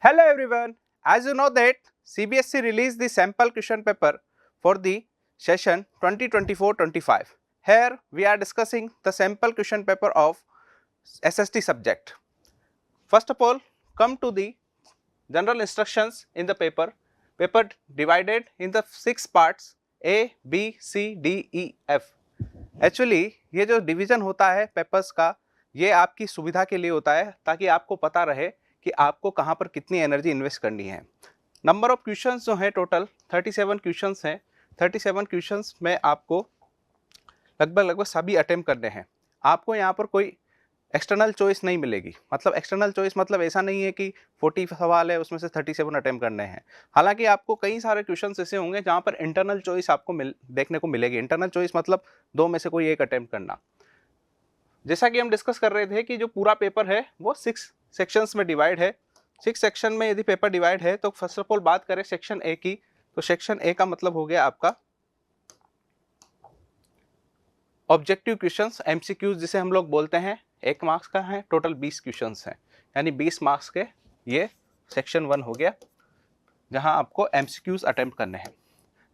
Hello everyone. As you know that CBSE released the sample question paper for the session 2024-25. Here we are discussing the sample question paper of SST subject. First of all, come to the general instructions in the paper. Paper divided in the 6 parts A, B, C, D, E, F. Actually ये जो division होता है papers का, ये आपकी सुविधा के लिए होता है ताकि आपको पता रहे कि आपको कहाँ पर कितनी एनर्जी इन्वेस्ट करनी है। नंबर ऑफ क्वेश्चंस जो है टोटल 37 क्वेश्चंस हैं। 37 क्वेश्चंस में आपको लगभग सभी अटेम्प्ट करने हैं। आपको यहाँ पर कोई एक्सटर्नल चॉइस नहीं मिलेगी। मतलब एक्सटर्नल चॉइस मतलब ऐसा नहीं है कि 40 सवाल है उसमें से 37 अटेम्प्ट करने हैं। हालांकि आपको कई सारे क्वेश्चंस ऐसे होंगे जहाँ पर इंटरनल चॉइस आपको देखने को मिलेगी। इंटरनल चॉइस मतलब दो में से कोई एक अटेम्प्ट करना। जैसा कि हम डिस्कस कर रहे थे कि जो पूरा पेपर है वो 6 सेक्शंस में डिवाइड है। 6 सेक्शन में यदि पेपर डिवाइड है तो फर्स्ट ऑफ ऑल बात करें सेक्शन ए की, तो सेक्शन ए का मतलब हो गया आपका ऑब्जेक्टिव क्वेश्चंस, एमसीक्यूज जिसे हम लोग बोलते हैं। 1 मार्क्स का है, टोटल 20 क्वेश्चंस हैं, यानी 20 मार्क्स के ये सेक्शन 1 हो गया जहां आपको एमसीक्यूज अटेम्प्ट करने हैं।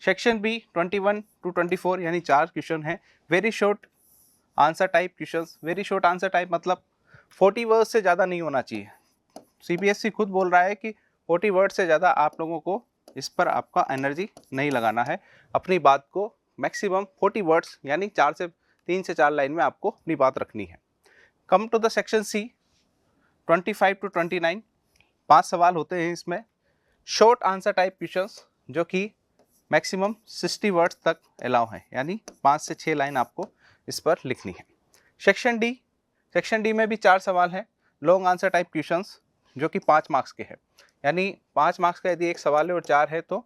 सेक्शन बी 21 to 24 यानी 4 क्वेश्चन है। Very short answer type questions. Very short answer type मतलब 40 वर्ड से ज़्यादा नहीं होना चाहिए। सीबीएसई खुद बोल रहा है कि 40 वर्ड से ज़्यादा आप लोगों को इस पर आपका एनर्जी नहीं लगाना है। अपनी बात को मैक्सिमम 40 वर्ड्स यानी 3 से 4 लाइन में आपको अपनी बात रखनी है। Come to the section C 25 to 29, 5 सवाल होते हैं इसमें। शॉर्ट आंसर टाइप क्वेश्चंस जो कि मैक्सिमम 60 वर्ड्स तक अलाउ है, यानी 5 से 6 लाइन आपको इस पर लिखनी है। सेक्शन डी में भी 4 सवाल हैं। लॉन्ग आंसर टाइप क्वेश्चंस जो कि 5 मार्क्स के हैं, यानी 5 मार्क्स का यदि एक सवाल है और 4 है तो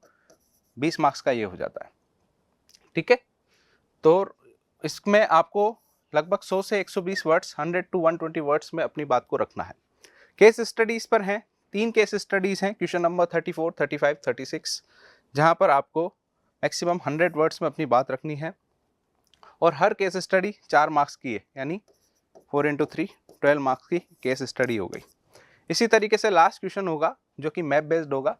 20 मार्क्स का ये हो जाता है। ठीक है, तो इसमें आपको लगभग 100 से 120 वर्ड्स, 100 to 120 वर्ड्स में अपनी बात को रखना है। केस स्टडीज पर हैं, 3 केस स्टडीज हैं, क्वेश्चन नंबर 34, 35, 36, जहां पर आपको मैक्सिमम 100 वर्ड्स में अपनी बात रखनी है और हर केस स्टडी 4 मार्क्स की है, यानी 4 into 3 12 मार्क्स की केस स्टडी हो गई। इसी तरीके से लास्ट क्वेश्चन होगा जो कि मैप बेस्ड होगा।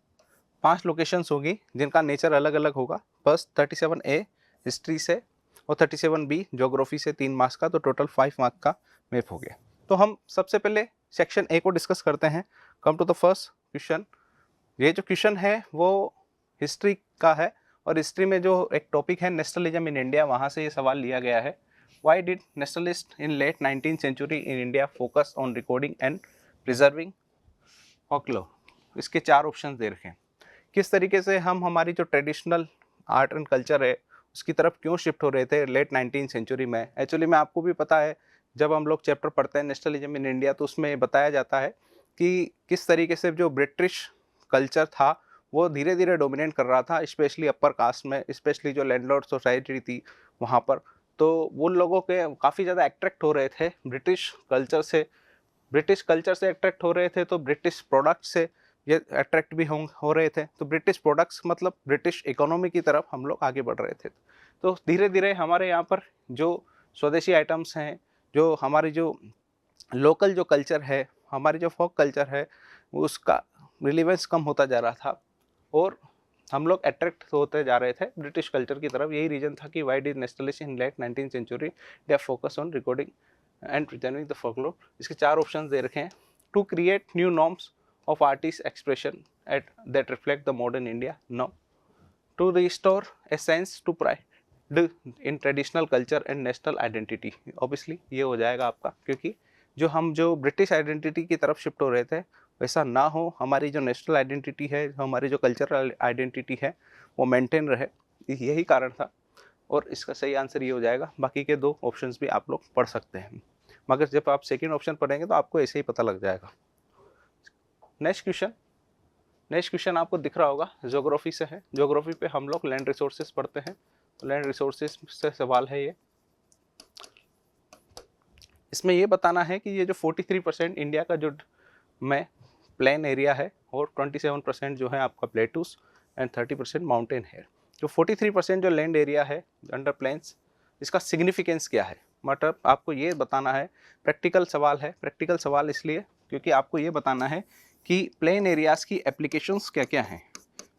5 लोकेशंस होगी जिनका नेचर अलग अलग होगा। फर्स्ट 37A हिस्ट्री से और 37B ज्योग्राफी से 3 मार्क्स का, तो टोटल 5 मार्क्स का मैप हो गया। तो हम सबसे पहले सेक्शन ए को डिस्कस करते हैं। Come to the first question. ये जो क्वेश्चन है वो हिस्ट्री का है और हिस्ट्री में जो एक टॉपिक है नेशनलिज्म इन इंडिया, वहाँ से ये सवाल लिया गया है। Why did nationalist in late 19th century in India focus on recording and preserving folklore. इसके 4 ऑप्शन दे रखे हैं। किस तरीके से हम हमारी जो ट्रेडिशनल आर्ट एंड कल्चर है उसकी तरफ क्यों शिफ्ट हो रहे थे लेट 19th सेंचुरी में। एक्चुअली में आपको भी पता है, जब हम लोग चैप्टर पढ़ते हैं नेशनलिज्म इन इंडिया तो उसमें बताया जाता है कि किस तरीके से जो ब्रिटिश कल्चर था वो धीरे धीरे डोमिनेट कर रहा था, स्पेशली अपर कास्ट में, स्पेशली जो लैंडलॉर्ड सोसाइटी थी वहाँ पर। तो वो लोगों के काफ़ी ज़्यादा अट्रैक्ट हो रहे थे ब्रिटिश कल्चर से अट्रैक्ट हो रहे थे, तो ब्रिटिश प्रोडक्ट से ये अट्रैक्ट भी हो रहे थे। तो ब्रिटिश प्रोडक्ट्स मतलब ब्रिटिश इकोनॉमी की तरफ हम लोग आगे बढ़ रहे थे। तो धीरे धीरे हमारे यहाँ पर जो स्वदेशी आइटम्स हैं, जो हमारी जो लोकल जो कल्चर है, हमारी जो फोक कल्चर है, उसका रिलेवेंस कम होता जा रहा था और हम लोग अट्रैक्ट होते जा रहे थे ब्रिटिश कल्चर की तरफ। यही रीजन था कि why did nationalist in late 19th century they focus on recording and preserving the folklore. इसके 4 ऑप्शन दे रखे हैं। To create new norms of artist expression that reflect the modern India. No. To restore a sense to pride in traditional culture and national identity. Obviously ये हो जाएगा आपका, क्योंकि जो ब्रिटिश आइडेंटिटी की तरफ शिफ्ट हो रहे थे वैसा ना हो, हमारी जो नेशनल आइडेंटिटी है, हमारी जो कल्चरल आइडेंटिटी है वो मेंटेन रहे, यही कारण था। और इसका सही आंसर ये हो जाएगा। बाकी के 2 ऑप्शंस भी आप लोग पढ़ सकते हैं, मगर जब आप सेकेंड ऑप्शन पढ़ेंगे तो आपको ऐसे ही पता लग जाएगा। नेक्स्ट क्वेश्चन आपको दिख रहा होगा, ज्योग्राफी से है। ज्योग्राफी पे हम लोग लैंड रिसोर्सेज पढ़ते हैं, तो लैंड रिसोर्सेज से सवाल है ये। इसमें ये बताना है कि ये जो 43% इंडिया का जो में प्लेन एरिया है और 27% जो है आपका प्लेटूस एंड 30% माउंटेन है। जो 43% जो लैंड एरिया है अंडर प्लेन्स, इसका सिग्निफिकेंस क्या है, मतलब आपको ये बताना है। प्रैक्टिकल सवाल है। प्रैक्टिकल सवाल इसलिए क्योंकि आपको ये बताना है कि प्लेन एरियाज़ की एप्लीकेशंस क्या क्या हैं।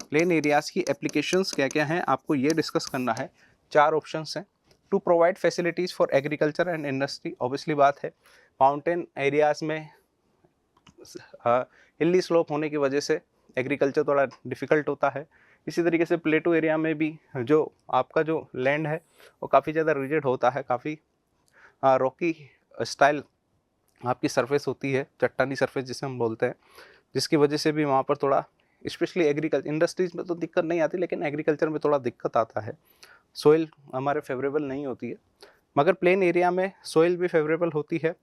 प्लेन एरियाज़ की एप्लीकेशंस क्या क्या हैं आपको ये डिस्कस करना है। 4 ऑप्शंस हैं। To provide facilities for agriculture and industry, obviously बात है माउंटेन एरियाज़ में हिली स्लोप होने की वजह से एग्रीकल्चर थोड़ा डिफ़िकल्ट होता है। इसी तरीके से प्लेटू एरिया में भी जो आपका जो लैंड है वो काफ़ी ज़्यादा रिजिड होता है, काफ़ी रॉकी स्टाइल आपकी सरफेस होती है, चट्टानी सरफेस जिसे हम बोलते हैं, जिसकी वजह से भी वहाँ पर थोड़ा स्पेशली एग्रीकल्चर इंडस्ट्रीज़ में तो दिक्कत नहीं आती, लेकिन एग्रीकल्चर में थोड़ा दिक्कत आता है। सोइल हमारे फेवरेबल नहीं होती है, मगर प्लेन एरिया में सोइल भी फेवरेबल होती है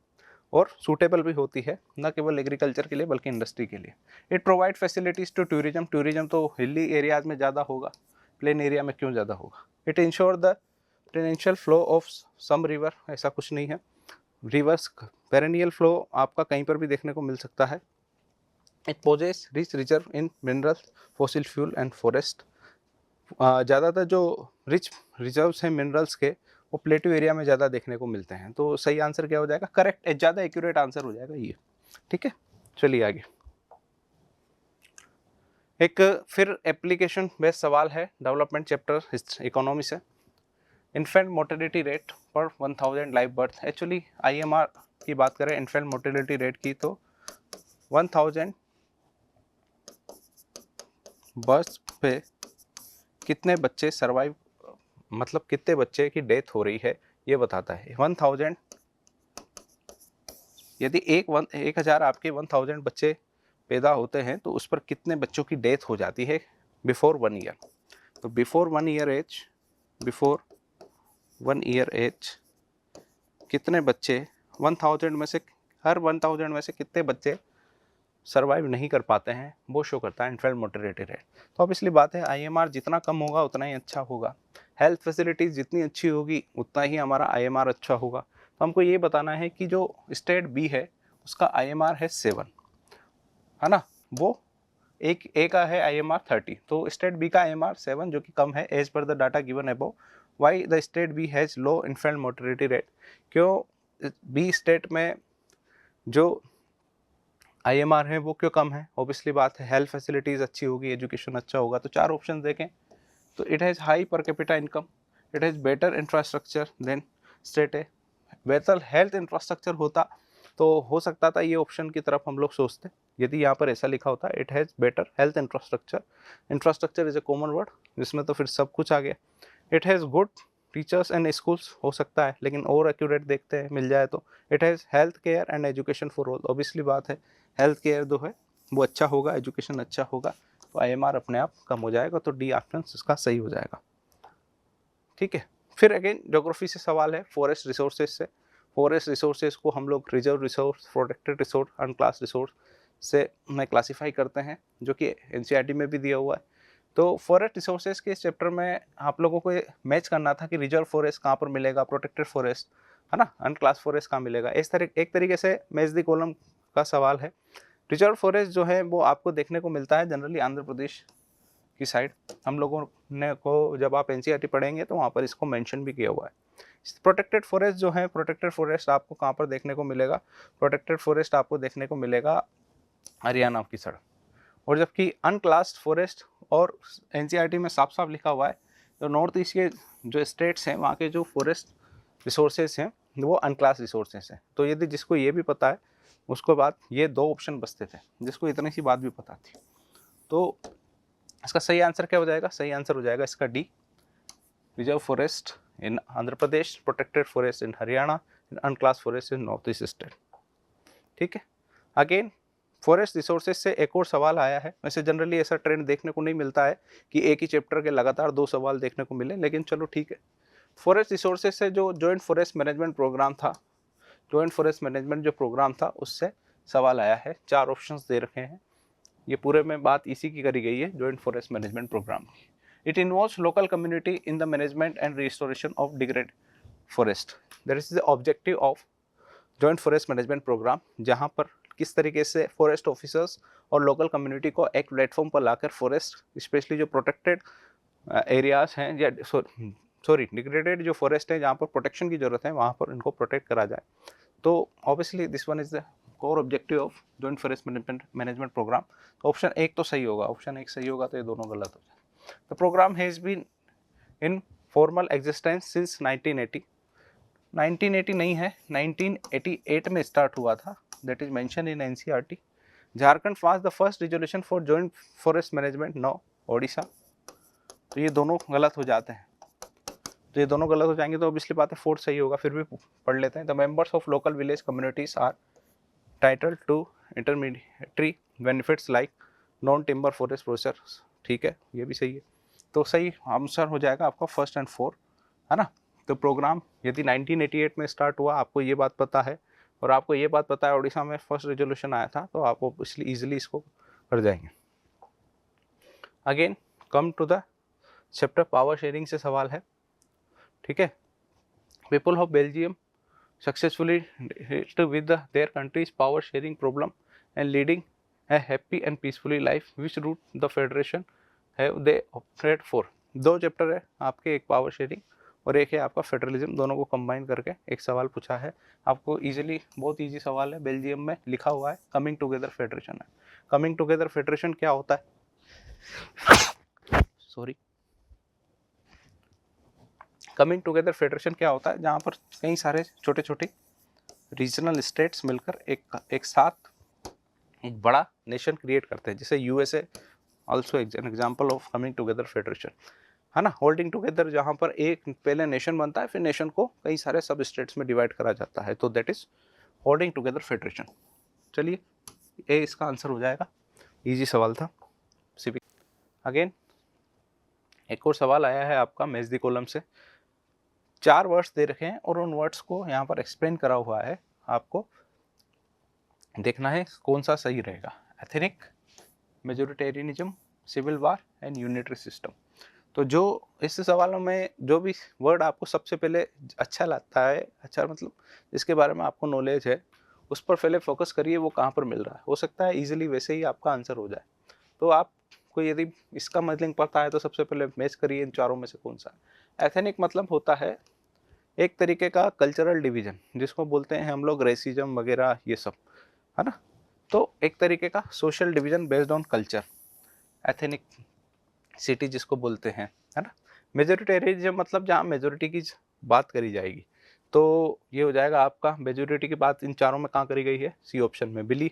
और सूटेबल भी होती है, न केवल एग्रीकल्चर के लिए बल्कि इंडस्ट्री के लिए। It provide facilities to tourism, tourism तो हिली एरियाज में ज़्यादा होगा, प्लेन एरिया में क्यों ज़्यादा होगा। इट इंश्योर द टेनेंशियल फ्लो ऑफ सम रिवर, ऐसा कुछ नहीं है, रिवर्स पेरेनियल फ्लो आपका कहीं पर भी देखने को मिल सकता है। It possess rich reserve in minerals, fossil fuel and forest. ज़्यादातर जो रिच रिजर्व्स हैं मिनरल्स के वो प्लेटू एरिया में ज़्यादा देखने को मिलते हैं। तो सही आंसर क्या हो जाएगा, करेक्ट, ज़्यादा एक्यूरेट आंसर हो जाएगा ये। ठीक है, चलिए आगे। एक फिर एप्लीकेशन बेस्ड सवाल है, डेवलपमेंट चैप्टर इकोनॉमी से। इन्फेंट मोर्टेलिटी रेट पर 1000 लाइव बर्थ, एक्चुअली IMR की बात करें इन्फेंट मोर्टेलिटी रेट की तो 1000 बर्थ पे कितने बच्चे सर्वाइव, मतलब कितने बच्चे की डेथ हो रही है ये बताता है। 1000 यदि 1000 आपके 1000 बच्चे पैदा होते हैं तो उस पर कितने बच्चों की डेथ हो जाती है बिफोर 1 ईयर। तो बिफोर 1 ईयर एज कितने बच्चे 1000 में से, हर 1000 में से कितने बच्चे सर्वाइव नहीं कर पाते हैं, वो शो करता है इन्फेंट मोर्टेलिटी रेट। तो ऑब्वियसली बात है IMR जितना कम होगा उतना ही अच्छा होगा, हेल्थ फैसिलिटीज़ जितनी अच्छी होगी उतना ही हमारा IMR अच्छा होगा। तो हमको ये बताना है कि जो स्टेट बी है उसका IMR है 7, है ना, वो ए का है IMR 30, तो स्टेट बी का IMR 7 जो कि कम है as per the data given above. Why the state B has low infant mortality rate, क्यों बी स्टेट में जो IMR है वो क्यों कम है, ऑब्वियसली बात है हेल्थ फैसिलिटीज़ अच्छी होगी, एजुकेशन अच्छा होगा। तो 4 ऑप्शन देखें तो it has high per capita income, it has better infrastructure than state A. बेहतर हेल्थ इंफ्रास्ट्रक्चर होता तो हो सकता था ये ऑप्शन की तरफ हम लोग सोचते, यदि यहाँ पर ऐसा लिखा होता it has better health infrastructure. Infrastructure is a common word जिसमें तो फिर सब कुछ आ गया। It has good teachers and schools हो सकता है, लेकिन और एक्यूरेट देखते हैं मिल जाए तो it has health care and education for all, obviously बात है हेल्थ केयर जो है वो अच्छा होगा, एजुकेशन अच्छा होगा, तो IMR अपने आप कम हो जाएगा। तो डी ऑप्शन इसका सही हो जाएगा। ठीक है, फिर अगेन ज्योग्राफी से सवाल है, फॉरेस्ट रिसोर्सेज से। फॉरेस्ट रिसोर्सेज को हम लोग reserve resource, protected resource, unclassed resource से में क्लासीफाई करते हैं, जो कि NCERT में भी दिया हुआ है। तो फॉरेस्ट रिसोर्सेज के इस चैप्टर में आप लोगों को मैच करना था कि रिजर्व फॉरेस्ट कहाँ पर मिलेगा, प्रोटेक्टेड फॉरेस्ट, है ना, अनक्लास फॉरेस्ट कहाँ मिलेगा। इस तरह एक तरीके से मैच द कॉलम का सवाल है। रिजर्व फॉरेस्ट जो है वो आपको देखने को मिलता है जनरली आंध्र प्रदेश की साइड। हम लोगों ने को जब आप NCERT पढ़ेंगे तो वहाँ पर इसको मेंशन भी किया हुआ है। प्रोटेक्टेड फॉरेस्ट जो है, प्रोटेक्टेड फॉरेस्ट आपको कहाँ पर देखने को मिलेगा, प्रोटेक्टेड फॉरेस्ट आपको देखने को मिलेगा हरियाणा की साइड। और जबकि अनक्लास्ड फॉरेस्ट और NCERT में साफ साफ लिखा हुआ है तो नॉर्थ ईस्ट के जो स्टेट्स हैं वहाँ के जो फॉरेस्ट रिसोर्सेज हैं वो अनक्लास रिसोर्सेज हैं। तो यदि जिसको ये भी पता है उसको बाद ये 2 ऑप्शन बचते थे, जिसको इतनी सी बात भी पता थी। तो इसका सही आंसर क्या हो जाएगा, सही आंसर हो जाएगा इसका D, reserve forest in Andhra Pradesh, protected forest in Haryana, unclassed forest in north east state. ठीक है, अगेन फॉरेस्ट रिसोर्सेज से एक और सवाल आया है। वैसे जनरली ऐसा ट्रेंड देखने को नहीं मिलता है कि एक ही चैप्टर के लगातार 2 सवाल देखने को मिले, लेकिन चलो ठीक है। फॉरेस्ट रिसोर्सेज से जो जॉइंट फॉरेस्ट मैनेजमेंट प्रोग्राम था, जॉइंट फॉरेस्ट मैनेजमेंट जो प्रोग्राम था उससे सवाल आया है। 4 ऑप्शंस दे रखे हैं, ये पूरे में बात इसी की करी गई है जॉइंट फॉरेस्ट मैनेजमेंट प्रोग्राम की। It involves local community in the management and restoration of degraded forest. That is the objective of joint forest management programme, जहाँ पर किस तरीके से फॉरेस्ट ऑफिसर्स और लोकल कम्युनिटी को एक प्लेटफॉर्म पर लाकर फॉरेस्ट, स्पेशली जो प्रोटेक्टेड एरियाज हैं या सॉरी डिग्रेडेड जो फॉरेस्ट है जहाँ पर प्रोटेक्शन की जरूरत है वहाँ पर इनको प्रोटेक्ट करा जाए। तो obviously this one is the core objective of joint forest management programme. तो ऑप्शन एक तो सही होगा, ऑप्शन एक सही होगा तो ये दोनों गलत हो जाए। The programme has been in formal existence since 1980। 1980 नहीं है, 1988 में स्टार्ट हुआ था, that is mention in NCERT. Jharkhand pass the first resolution for joint forest management, no Odisha. तो ये दोनों गलत हो जाते हैं, तो ये दोनों गलत हो जाएंगे तो ऑब्वियसली बात है फोर्थ सही होगा, फिर भी पढ़ लेते हैं। The members of local village communities are title to intermediatory benefits like non timber forest process, ठीक है ये भी सही है। तो सही आंसर हो जाएगा आपका फर्स्ट एंड फोर्थ, है ना। तो प्रोग्राम यदि 1988 में स्टार्ट हुआ, आपको ये बात पता है और आपको ये बात पता है उड़ीसा में फर्स्ट रेजोल्यूशन आया था, तो आप इसलिए ईजिली इसको कर जाएंगे। Again come to the chapter power sharing से सवाल है, ठीक है। People of Belgium successfully dealt with their countries power sharing problem and leading a happy and peacefully life, which route the federation have they operate for. दो chapter है आपके, एक power sharing और एक है आपका फेडरलिज्म, दोनों को कंबाइन करके एक सवाल पूछा है आपको इजीली, बहुत इजी सवाल है। बेल्जियम में लिखा हुआ है कमिंग टुगेदर फेडरेशन है। कमिंग टुगेदर फेडरेशन क्या होता है, सॉरी, कमिंग टुगेदर फेडरेशन क्या होता है, जहाँ पर कई सारे छोटे छोटे रीजनल स्टेट्स मिलकर एक साथ एक बड़ा नेशन क्रिएट करते हैं, जैसे USA also an example of coming together federation, है ना। होल्डिंग टुगेदर जहाँ पर एक पहले नेशन बनता है, फिर नेशन को कई सारे सब स्टेट्स में डिवाइड करा जाता है, तो that is holding together federation. चलिए ये इसका आंसर हो जाएगा, इजी सवाल था सिविक। अगेन एक और सवाल आया है आपका मेजदी कॉलम से, 4 वर्ड्स दे रखे हैं और उन वर्ड्स को यहाँ पर एक्सप्लेन करा हुआ है, आपको देखना है कौन सा सही रहेगा। Ethnic, majoritarianism, civil war and unitary system. तो जो इस सवालों में जो भी वर्ड आपको सबसे पहले अच्छा लगता है, अच्छा मतलब जिसके बारे में आपको नॉलेज है, उस पर पहले फोकस करिए, वो कहाँ पर मिल रहा है। हो सकता है इजीली वैसे ही आपका आंसर हो जाए। तो आपको यदि इसका मतलब पता है तो सबसे पहले मैच करिए इन चारों में से कौन सा है। एथनिक मतलब होता है एक तरीके का कल्चरल डिवीजन, जिसको बोलते हैं हम लोग रेसिज्म वगैरह ये सब, है ना। तो एक तरीके का social division based on culture, ethnic city जिसको बोलते हैं, है ना। मेजोरिटेरियनिज्म मतलब जहाँ मेजोरिटी की बात करी जाएगी, तो ये हो जाएगा आपका मेजोरिटी की बात इन चारों में कहाँ करी गई है, सी ऑप्शन में, believe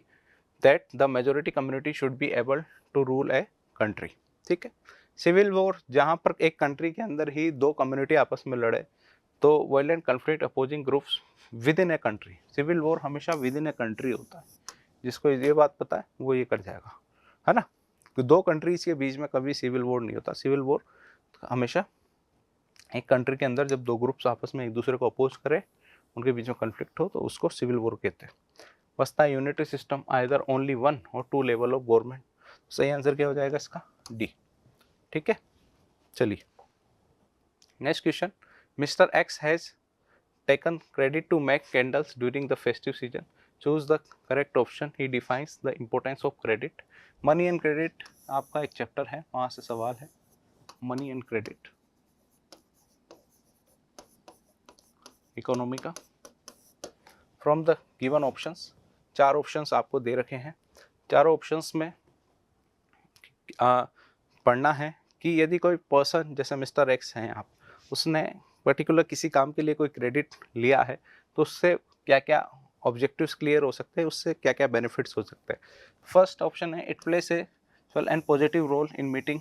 that the majority community should be able to rule a country, ठीक है। सिविल वॉर जहाँ पर एक कंट्री के अंदर ही दो कम्युनिटी आपस में लड़े, तो violent conflict opposing groups within a country. Civil war हमेशा विद इन ए कंट्री होता है, जिसको ये बात पता है वो ये कर जाएगा, है ना। दो कंट्रीज के बीच में कभी सिविल वॉर नहीं होता, सिविल वॉर हमेशा एक कंट्री के अंदर जब दो ग्रुप्स आपस में एक दूसरे को अपोज करें, उनके बीच में कन्फ्लिक्ट हो, तो उसको सिविल वॉर कहते हैं। बसता है यूनिटरी सिस्टम, आइदर ओनली 1 और 2 लेवल ऑफ गवर्नमेंट। सही आंसर क्या हो जाएगा इसका, डी, ठीक है। चलिए next question, mister X has taken credit to make candles during the festive season, choose the correct option, he defines the importance of credit. Money and credit आपका एक चैप्टर है, वहां से सवाल है, मनी एंड क्रेडिट इकोनॉमी का। From the given options, 4 options आपको दे रखे हैं, चारों ऑप्शंस में पढ़ना है कि यदि कोई पर्सन जैसे मिस्टर एक्स हैं आप, उसने पर्टिकुलर किसी काम के लिए कोई क्रेडिट लिया है, तो उससे क्या क्या ऑब्जेक्टिव्स क्लियर हो सकते हैं, उससे क्या क्या बेनिफिट्स हो सकते हैं। फर्स्ट ऑप्शन है, it place a and positive role in meeting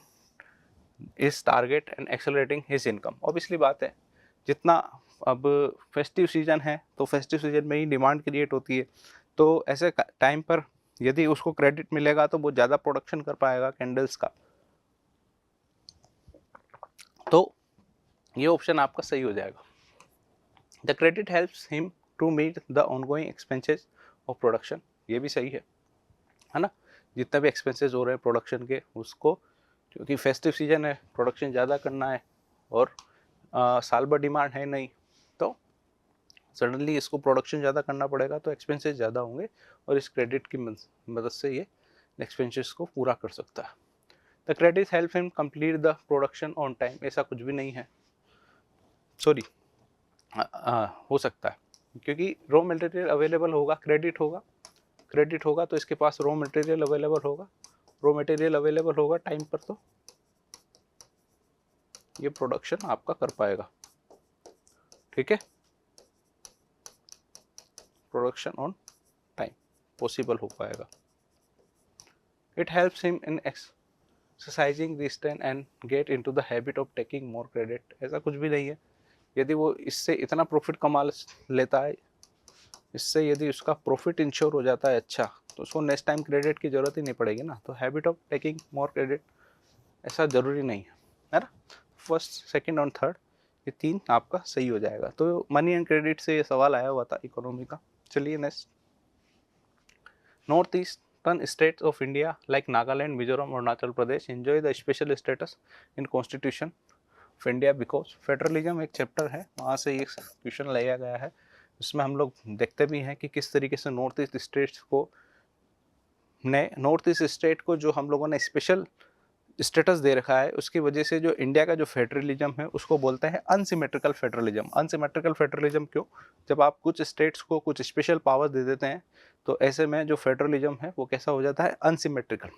is target and accelerating his income. Obviously बात है, जितना अब फेस्टिव सीजन है तो फेस्टिव सीजन में ही डिमांड क्रिएट होती है, तो ऐसे टाइम पर यदि उसको क्रेडिट मिलेगा तो वो ज़्यादा प्रोडक्शन कर पाएगा कैंडल्स का। तो ये ऑप्शन आपका सही हो जाएगा। The credit helps him to meet the ongoing expenses of production, ये भी सही है ना। जितना भी एक्सपेंसेस हो रहे हैं प्रोडक्शन के, उसको क्योंकि फेस्टिव सीजन है, प्रोडक्शन ज़्यादा करना है और साल भर डिमांड है नहीं, तो सडनली इसको प्रोडक्शन ज़्यादा करना पड़ेगा, तो एक्सपेंसेस ज़्यादा होंगे और इस क्रेडिट की मदद से ये एक्सपेंसेस को पूरा कर सकता है। The credit help him complete the production on time, ऐसा कुछ भी नहीं है, सॉरी हो सकता है, क्योंकि रॉ मटेरियल अवेलेबल होगा, क्रेडिट होगा, क्रेडिट होगा तो इसके पास रॉ मटेरियल अवेलेबल होगा, रॉ मटेरियल अवेलेबल होगा टाइम पर, तो ये प्रोडक्शन आपका कर पाएगा। ठीक है, प्रोडक्शन ऑन टाइम पॉसिबल हो पाएगा। It helps him in exercising restraint and get into the habit of taking more credit. ऐसा कुछ भी नहीं है, यदि वो इससे इतना प्रॉफिट कमा लेता है, इससे यदि उसका प्रॉफिट इंश्योर हो जाता है अच्छा, तो उसको नेक्स्ट टाइम क्रेडिट की जरूरत ही नहीं पड़ेगी ना। तो habit of taking more credit ऐसा जरूरी नहीं है ना। फर्स्ट, सेकंड और थर्ड ये तीन आपका सही हो जाएगा। तो मनी एंड क्रेडिट से ये सवाल आया हुआ था इकोनॉमी का। चलिए next, north eastern states of India like Nagaland, Mizoram, Arunachal Pradesh enjoy the special status in constitution of India because federalism एक चैप्टर है, वहाँ से ये क्वेश्चन लिया गया है। इसमें हम लोग देखते भी हैं कि किस तरीके से नॉर्थ ईस्ट स्टेट्स को जो हम लोगों ने स्पेशल स्टेटस दे रखा है, उसकी वजह से जो इंडिया का जो फेडरलिज्म है उसको बोलते हैं अनसिमेट्रिकल फेडरलिज्म। अनसिमेट्रिकल फेडरलिज्म क्यों? जब आप कुछ स्टेट्स को कुछ स्पेशल पावर दे देते हैं तो ऐसे में जो फेडरलिज्म है वो कैसा हो जाता है? अनसिमेट्रिकल,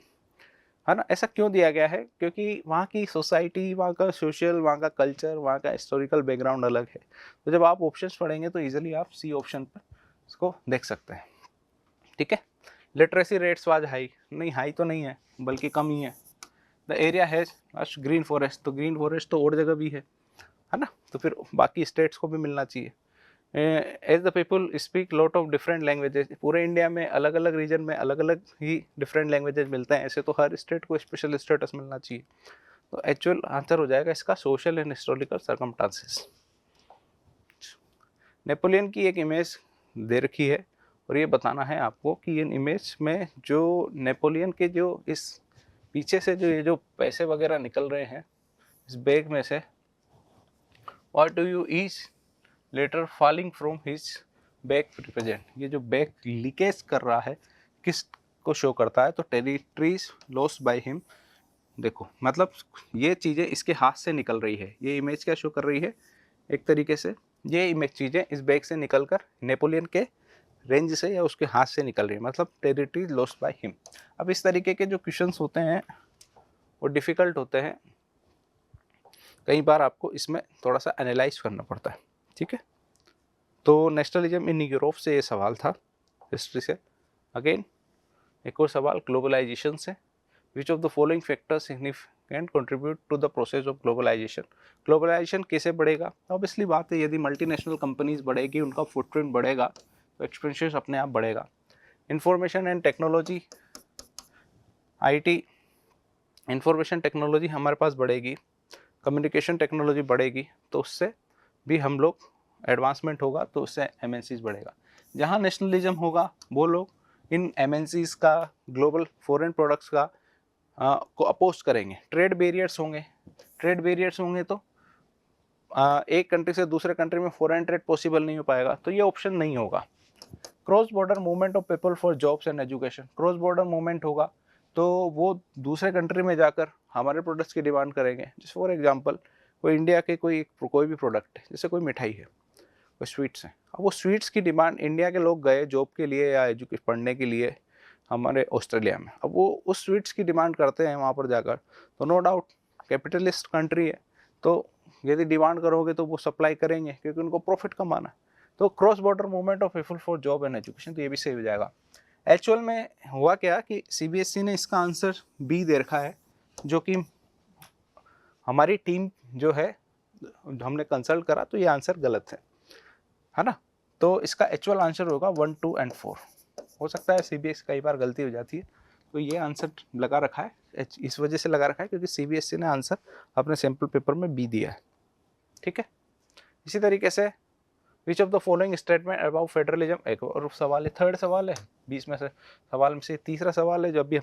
है ना। ऐसा क्यों दिया गया है? क्योंकि वहाँ की सोसाइटी, वहाँ का सोशल, वहाँ का कल्चर, वहाँ का हिस्टोरिकल बैकग्राउंड अलग है। तो जब आप ऑप्शंस पढ़ेंगे तो इजीली आप सी ऑप्शन पर इसको देख सकते हैं। ठीक है, लिटरेसी रेट्स वाज हाई, नहीं हाई तो नहीं है बल्कि कम ही है। The area has green forest, तो ग्रीन फॉरेस्ट तो और जगह भी है ना, तो फिर बाकी स्टेट्स को भी मिलना चाहिए। As the people speak lot of different languages, पूरे इंडिया में अलग अलग रीजन में अलग अलग ही डिफरेंट लैंग्वेजेस मिलते हैं, ऐसे तो हर स्टेट को स्पेशल स्टेटस मिलना चाहिए। तो एक्चुअल आंसर हो जाएगा इसका social and historical circumstances. Napoleon की एक इमेज दे रखी है और ये बताना है आपको कि इन इमेज में जो नेपोलियन के जो इस पीछे से जो ये जो पैसे वगैरह निकल रहे हैं इस बैग में से, what do you each letter falling from his bag represent, ये जो बैग लीकेज कर रहा है किस को शो करता है? तो टेरिटरीज लॉस्ट बाय हिम। देखो मतलब ये चीज़ें इसके हाथ से निकल रही है, ये इमेज क्या शो कर रही है? एक तरीके से ये इमेज चीज़ें इस बैग से निकलकर नेपोलियन के रेंज से या उसके हाथ से निकल रही है, मतलब टेरिटरीज लॉस्ट बाय हिम। अब इस तरीके के जो क्वेश्चंस होते हैं वो डिफ़िकल्ट होते हैं, कई बार आपको इसमें थोड़ा सा एनालाइज करना पड़ता है। ठीक है, तो नेशनलिज्म इन यूरोप से ये सवाल था, हिस्ट्री से। अगेन एक और सवाल ग्लोबलाइजेशन से, which of the following factors significant contribute to the process of globalisation. Globalisation कैसे बढ़ेगा? ऑब्वियसली बात है, यदि मल्टीनेशनल कंपनीज बढ़ेगी, उनका फुटप्रिंट बढ़ेगा तो एक्सपेंसेस अपने आप बढ़ेगा। Information and technology, IT, information technology हमारे पास बढ़ेगी, कम्युनिकेशन टेक्नोलॉजी बढ़ेगी, तो उससे भी हम लोग एडवांसमेंट होगा, तो उससे एमएनसीज बढ़ेगा। जहाँ नेशनलिज्म होगा वो लोग इन एमएनसीज का, ग्लोबल फॉरेन प्रोडक्ट्स का को अपोज करेंगे। ट्रेड बैरियर्स होंगे, ट्रेड बैरियर्स होंगे तो एक कंट्री से दूसरे कंट्री में फॉरेन ट्रेड पॉसिबल नहीं हो पाएगा, तो ये ऑप्शन नहीं होगा। Cross border movement of people for jobs and education, cross border movement होगा तो वो दूसरे कंट्री में जाकर हमारे प्रोडक्ट्स की डिमांड करेंगे। जैसे फॉर एग्जांपल कोई इंडिया के कोई भी प्रोडक्ट है, जैसे कोई मिठाई है, कोई स्वीट्स हैं, अब वो स्वीट्स की डिमांड इंडिया के लोग गए जॉब के लिए या एजुकेशन पढ़ने के लिए हमारे ऑस्ट्रेलिया में, अब वो उस स्वीट्स की डिमांड करते हैं वहाँ पर जाकर, तो नो डाउट कैपिटलिस्ट कंट्री है, तो यदि डिमांड करोगे तो वो सप्लाई करेंगे क्योंकि उनको प्रॉफिट कमाना है। तो cross border movement of people for job and education, तो ये भी सही हो जाएगा। एक्चुअल में हुआ क्या कि सीबीएसई ने इसका आंसर बी दे रखा है, जो कि हमारी टीम जो है हमने कंसल्ट करा तो ये आंसर गलत है ना। तो इसका एक्चुअल आंसर होगा 1, 2 एंड 4। हो सकता है सीबीएसई कई बार गलती हो जाती है, तो ये आंसर लगा रखा है, इस वजह से लगा रखा है क्योंकि सीबीएसई ने आंसर अपने सैम्पल पेपर में बी दिया है। ठीक है, इसी तरीके से which of the following statement about federalism, एक और सवाल है, थर्ड सवाल है 20 में से सवाल में से तीसरा सवाल है जो अभी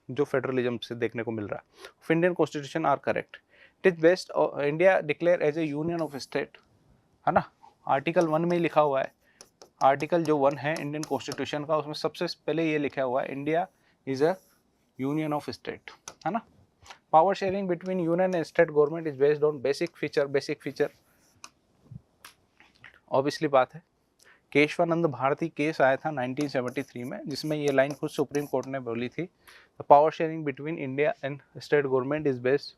जो फेडरलिज्म से देखने को मिल रहा है। Of Indian constitution are correct, it is best India declare as a union of state, है ना। आर्टिकल 1 में ही लिखा हुआ है, आर्टिकल जो 1 है इंडियन कॉन्स्टिट्यूशन का, उसमें सबसे पहले ये लिखा हुआ है India is a union of state, है ना। Power sharing between union and state government is based on basic feature, obviously बात है। केशवानंद भारती केस आया था 1973 में, जिसमें ये लाइन खुद सुप्रीम कोर्ट ने बोली थी, the power sharing between India and state government is based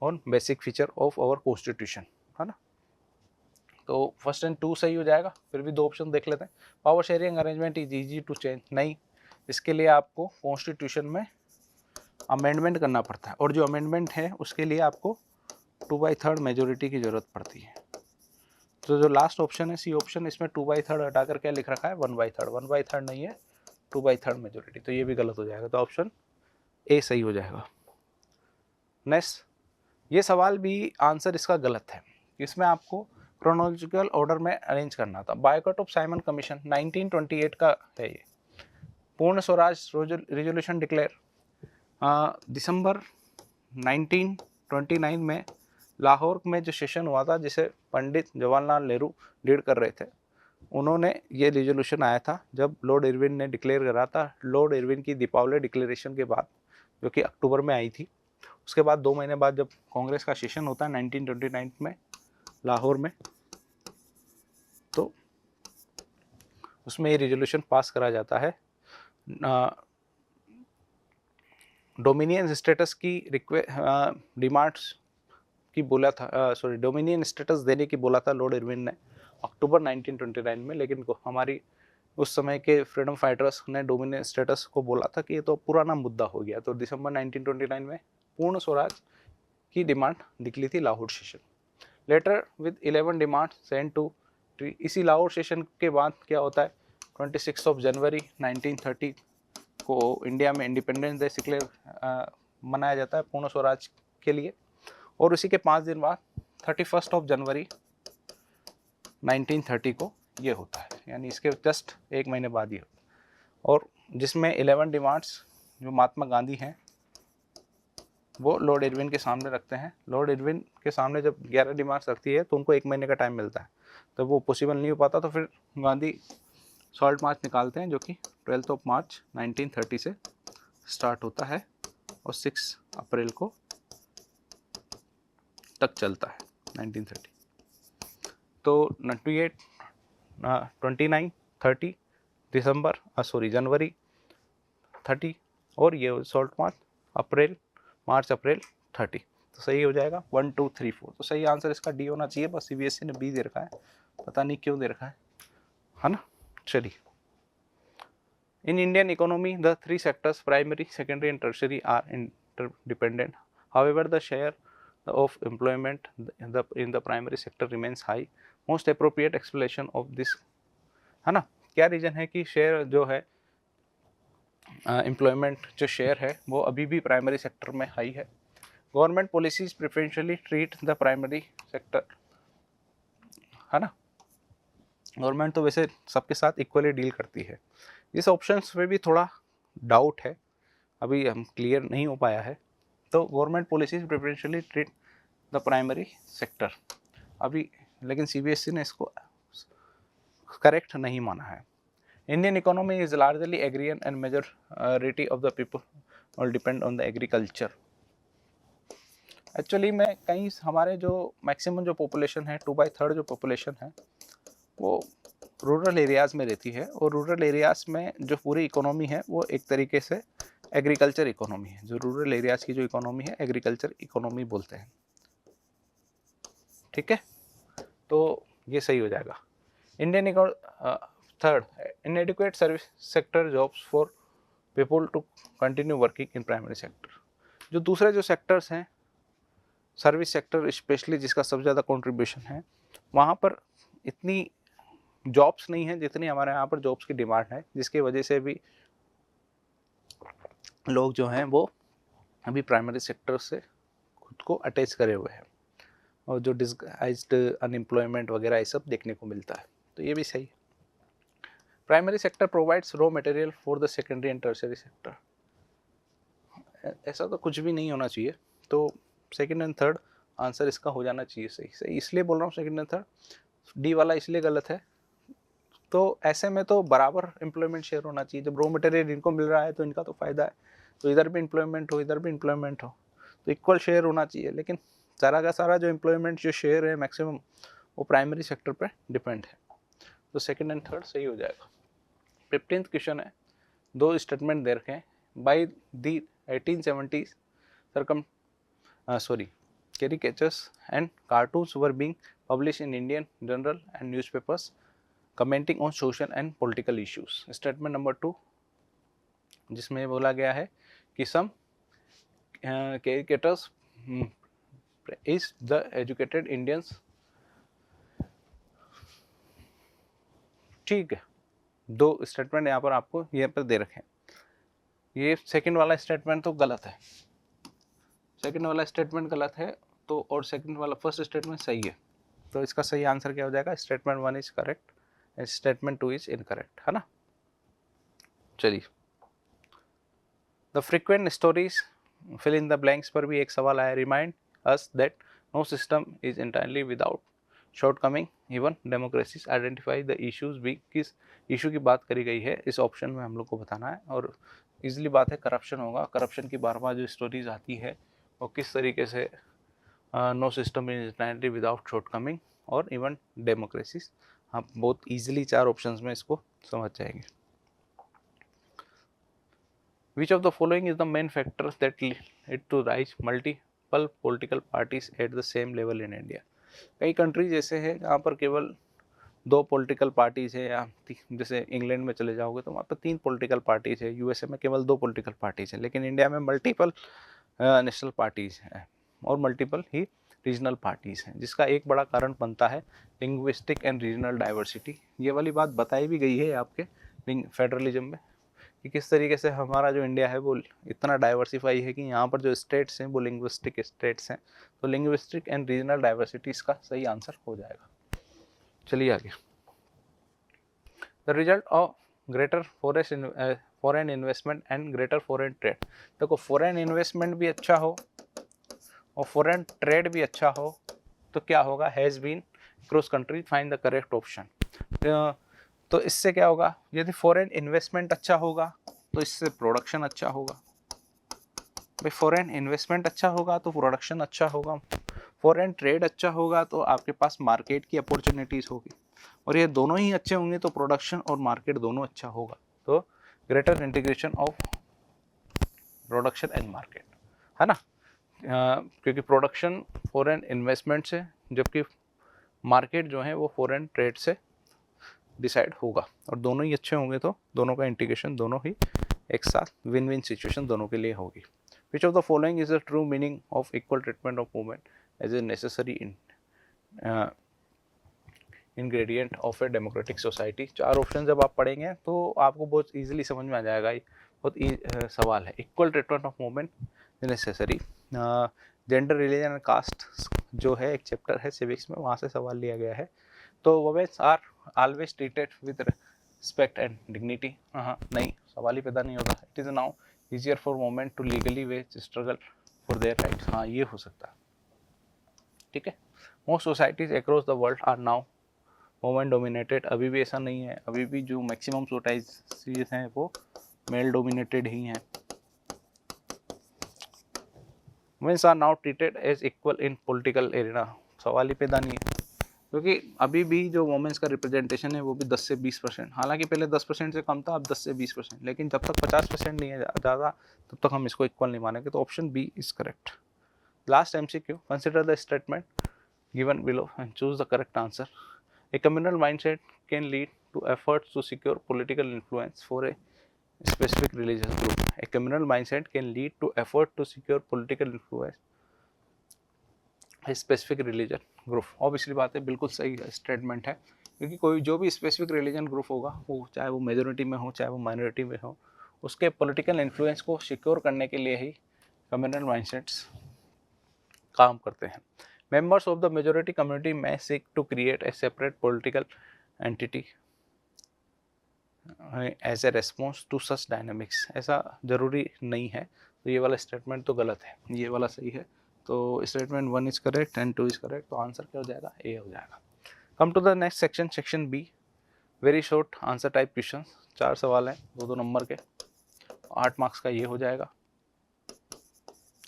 on basic feature of our constitution, है ना। तो फर्स्ट एंड टू सही हो जाएगा। फिर भी दो ऑप्शन देख लेते हैं। Power sharing arrangement is easy to change, नहीं, इसके लिए आपको कॉन्स्टिट्यूशन में अमेंडमेंट करना पड़ता है, और जो अमेंडमेंट है उसके लिए आपको 2/3 मेजोरिटी की जरूरत पड़ती है। तो जो लास्ट ऑप्शन है सी ऑप्शन, इसमें 2/3 हटाकर क्या लिख रखा है 1/3, 1/3 नहीं है 2/3 मेजोरिटी, तो ये भी गलत हो जाएगा। तो ऑप्शन ए सही हो जाएगा। नेक्स्ट, ये सवाल भी आंसर इसका गलत है। इसमें आपको क्रोनोलॉजिकल ऑर्डर में अरेंज करना था। बायकॉट ऑफ साइमन कमीशन 1928 का है ये। पूर्ण स्वराज रेजोल्यूशन डिक्लेयर दिसंबर 1929 में लाहौर में जो सेशन हुआ था, जिसे पंडित जवाहरलाल नेहरू लीड कर रहे थे, उन्होंने ये रेजोल्यूशन आया था जब लॉर्ड इरविन ने डिक्लेयर करा था। लॉर्ड इरविन की दीपावली डिक्लेरेशन के बाद, जो कि अक्टूबर में आई थी, उसके बाद 2 महीने बाद जब कांग्रेस का सेशन होता है 1929 में लाहौर में, तो उसमें ये रेजोल्यूशन पास करा जाता है। डोमिनियन स्टेटस की डिमांड्स की बोला था, डोमिनियन स्टेटस देने की बोला था लॉर्ड इरविन ने अक्टूबर 1929 में, लेकिन हमारी उस समय के फ्रीडम फाइटर्स ने डोमिनियन स्टेटस को बोला था कि ये तो पुराना मुद्दा हो गया। तो दिसंबर 1929 में पूर्ण स्वराज की डिमांड निकली थी Lahore session. Letter with 11 demand send to, इसी लाहौर सेशन के बाद क्या होता है 26 जनवरी 1930 को इंडिया में इंडिपेंडेंस डे डिक्लेयर मनाया जाता है पूर्ण स्वराज के लिए, और उसी के 5 दिन बाद 31 जनवरी 1930 को ये होता है, यानी इसके जस्ट 1 महीने बाद ये होता है। और जिसमें 11 डिमांड्स जो महात्मा गांधी हैं वो लॉर्ड इरविन के सामने रखते हैं। लॉर्ड इरविन के सामने जब 11 डिमांड्स रखती है तो उनको 1 महीने का टाइम मिलता है, तो वो पॉसिबल नहीं हो पाता, तो फिर गांधी सॉल्ट मार्च निकालते हैं, जो कि 12 मार्च 1930 से स्टार्ट होता है और 6 अप्रैल को तक चलता है 1930। तो 29, 30 दिसंबर जनवरी 30, और ये सॉल्ट मार्च मार्च अप्रैल 30, तो सही हो जाएगा 1 2 3 4। तो सही आंसर इसका डी होना चाहिए, बस सीबीएसई ने बी दे रखा है, पता नहीं क्यों दे रखा है ना। चलिए, in Indian economy the 3 sectors primary, secondary and tertiary are interdependent, however the share of employment in the primary sector remains high. Most appropriate explanation of this, है ना। क्या रीजन है कि शेयर जो है एम्प्लॉयमेंट जो शेयर है वो अभी भी प्राइमरी सेक्टर में हाई है। Government policies preferentially treat the primary sector, है ना। गवर्नमेंट तो वैसे सबके साथ इक्वली डील करती है। इस ऑप्शंस पे भी थोड़ा डाउट है, अभी हम क्लियर नहीं हो पाया है। तो government policies preferentially treat the primary sector अभी, लेकिन सीबीएसई ने इसको करेक्ट नहीं माना है। Indian economy is largely agrarian and majority of the people all depend on the agriculture. Actually में कहीं हमारे जो मैक्सिमम जो पॉपुलेशन है 2/3 जो पॉपुलेशन है वो रूरल एरियाज़ में रहती है, और रूरल एरियाज़ में जो पूरी इकोनॉमी है वो एक तरीके से एग्रीकल्चर इकोनॉमी है। जो रूरल एरियाज़ की जो इकोनॉमी है एग्रीकल्चर इकोनॉमी बोलते हैं, ठीक है। तो ये सही हो जाएगा। Indian third, inadequate service sector jobs for people to continue working in primary sector. जो दूसरे जो सेक्टर्स हैं सर्विस सेक्टर स्पेशली, जिसका सबसे ज़्यादा कंट्रीब्यूशन है, वहाँ पर इतनी जॉब्स नहीं है जितनी हमारे यहाँ पर जॉब्स की डिमांड है, जिसकी वजह से भी लोग जो हैं वो अभी प्राइमरी सेक्टर से खुद को अटैच करे हुए हैं, और जो डिसगाइज्ड अनएम्प्लॉयमेंट वगैरह ये सब देखने को मिलता है। तो ये भी सही है। Primary sector provides raw material for the secondary and tertiary sector, ऐसा तो कुछ भी नहीं होना चाहिए। तो सेकेंड एंड थर्ड आंसर इसका हो जाना चाहिए सही। सही इसलिए बोल रहा हूँ सेकेंड एंड थर्ड, डी वाला इसलिए गलत है। तो ऐसे में तो बराबर एम्प्लॉयमेंट शेयर होना चाहिए। जब रॉ मटेरियल इनको मिल रहा है तो इनका तो फायदा है, तो इधर भी एम्प्लॉयमेंट हो इधर भी एम्प्लॉयमेंट हो, तो इक्वल शेयर होना चाहिए। लेकिन सारा का सारा जो एम्प्लॉयमेंट जो शेयर है मैक्सिमम वो प्राइमरी सेक्टर पर डिपेंड है। तो सेकंड एंड थर्ड सही हो जाएगा। 15th क्वेश्चन है, दो स्टेटमेंट दे रखे हैं। By the 1870s caricatures and cartoons were being published in Indian journal and newspapers commenting on social and political issues. Statement number 2 जिसमें बोला गया है कि some caricatures is the educated Indians। ठीक है, दो स्टेटमेंट यहाँ पर आपको यहाँ पर दे रखे हैं। ये सेकंड वाला स्टेटमेंट तो गलत है, सेकंड वाला स्टेटमेंट गलत है तो, और सेकंड वाला फर्स्ट स्टेटमेंट सही है। तो इसका सही आंसर क्या हो जाएगा? Statement 1 is correct and statement 2 is incorrect, है ना। चलिए, the frequent stories fill in the blanks पर भी एक सवाल आया। Remind us that no system is entirely without shortcoming, even democracies identify the issues भी। किस इशू की बात करी गई है इस ऑप्शन में हम लोग को बताना है। और इजीली बात है, करप्शन होगा। करप्शन की बार बार जो स्टोरीज आती है और किस तरीके से no system is entirely without shortcoming और इवन डेमोक्रेसीज, आप बहुत इजीली चार ऑप्शंस में इसको समझ जाएंगे। Which of the following is the main factors that lead to rise multiple political parties at the same level in India? कई countries ऐसे हैं जहाँ पर केवल दो पॉलिटिकल पार्टीज है, या जैसे इंग्लैंड में चले जाओगे तो वहाँ पर 3 पॉलिटिकल पार्टीज है, यूएसए में केवल 2 पॉलिटिकल पार्टीज है, लेकिन इंडिया में मल्टीपल नेशनल पार्टीज हैं और मल्टीपल ही रीजनल पार्टीज हैं, जिसका एक बड़ा कारण बनता है लिंग्विस्टिक एंड रीजनल डाइवर्सिटी। ये वाली बात बताई भी गई है आपके फेडरलिज्म में कि किस तरीके से हमारा जो इंडिया है वो इतना डाइवर्सिफाई है कि यहाँ पर जो स्टेट्स हैं वो लिंग्विस्टिक स्टेट्स हैं। तो लिंग्विस्टिक एंड रीजनल डाइवर्सिटी इसका सही आंसर हो जाएगा। चलिए आगे, the result of greater foreign investment and greater foreign trade. देखो, फॉरेन इन्वेस्टमेंट भी अच्छा हो और फॉरेन ट्रेड भी अच्छा हो तो क्या होगा? Has been cross country, find the correct option. तो इससे क्या होगा? यदि फॉरेन इन्वेस्टमेंट अच्छा होगा तो इससे प्रोडक्शन अच्छा होगा। भाई, फॉरेन इन्वेस्टमेंट अच्छा होगा तो प्रोडक्शन अच्छा होगा, फॉरेन ट्रेड अच्छा होगा तो आपके पास मार्केट की अपॉर्चुनिटीज़ होगी, और ये दोनों ही अच्छे होंगे तो प्रोडक्शन और मार्केट दोनों अच्छा होगा। तो greater integration of production and market, है ना। क्योंकि प्रोडक्शन फॉरेन इन्वेस्टमेंट से, जबकि मार्केट जो है वो फॉरेन ट्रेड से डिसाइड होगा, और दोनों ही अच्छे होंगे तो दोनों का इंटीग्रेशन दोनों ही एक साथ विन विन सिचुएशन दोनों के लिए होगी। Which of the following is the true meaning of equal treatment of women as a necessary ingredient of a democratic society? चार ऑप्शन जब आप पढ़ेंगे तो आपको बहुत ईजिली समझ में आ जाएगा। ये बहुत सवाल है। Equal treatment of women necessary, gender, religion and caste जो है एक चैप्टर है सिविक्स में, वहाँ से सवाल लिया गया है। तो womens are always treated with respect and dignity. नहीं, सवाल ही पैदा नहीं होता। It is now easier for women to legally wage struggle for their rights. हाँ, ये हो सकता है, ठीक है। Most societies across the world are now women dominated. अभी भी ऐसा नहीं है, अभी भी जो मैक्सिमम सोसाइटीज हैं वो मेल डोमिनेटेड ही हैं। Womens are now treated as equal in political arena. सवाल ही पैदा नहीं है, क्योंकि अभी भी जो वुमेन्स का रिप्रेजेंटेशन है वो भी 10 से 20%, हालांकि पहले 10% से कम था, अब 10 से 20%, लेकिन जब तक 50% नहीं है ज़्यादा तब तक हम इसको इक्वल नहीं मानेंगे। तो option B is correct. Last MCQ, consider the statement given below and choose the correct answer. A communal mindset can lead to efforts to secure political influence for a specific religious group. A communal mindset can lead to effort to secure political influence a specific religion group. Obviously बात है, बिल्कुल सही statement है, क्योंकि कोई जो भी specific religion group होगा, वो चाहे वो मेजोरिटी में हो चाहे वो माइनॉरिटी में हो, उसके पॉलिटिकल इन्फ्लुएंस को सिक्योर करने के लिए ही कम्युनल माइंडसेट्स काम करते हैं। Members of the majority community में seek to create a separate political entity as a response to such dynamics. ऐसा जरूरी नहीं है। तो ये वाला स्टेटमेंट तो गलत है, ये वाला सही है। तो statement 1 is correct and 2 is correct. तो आंसर क्या हो जाएगा? ए हो जाएगा। Come to the next section, section B, very short answer type question. 4 सवाल हैं, 2-2 नंबर के, 8 मार्क्स का ये हो जाएगा,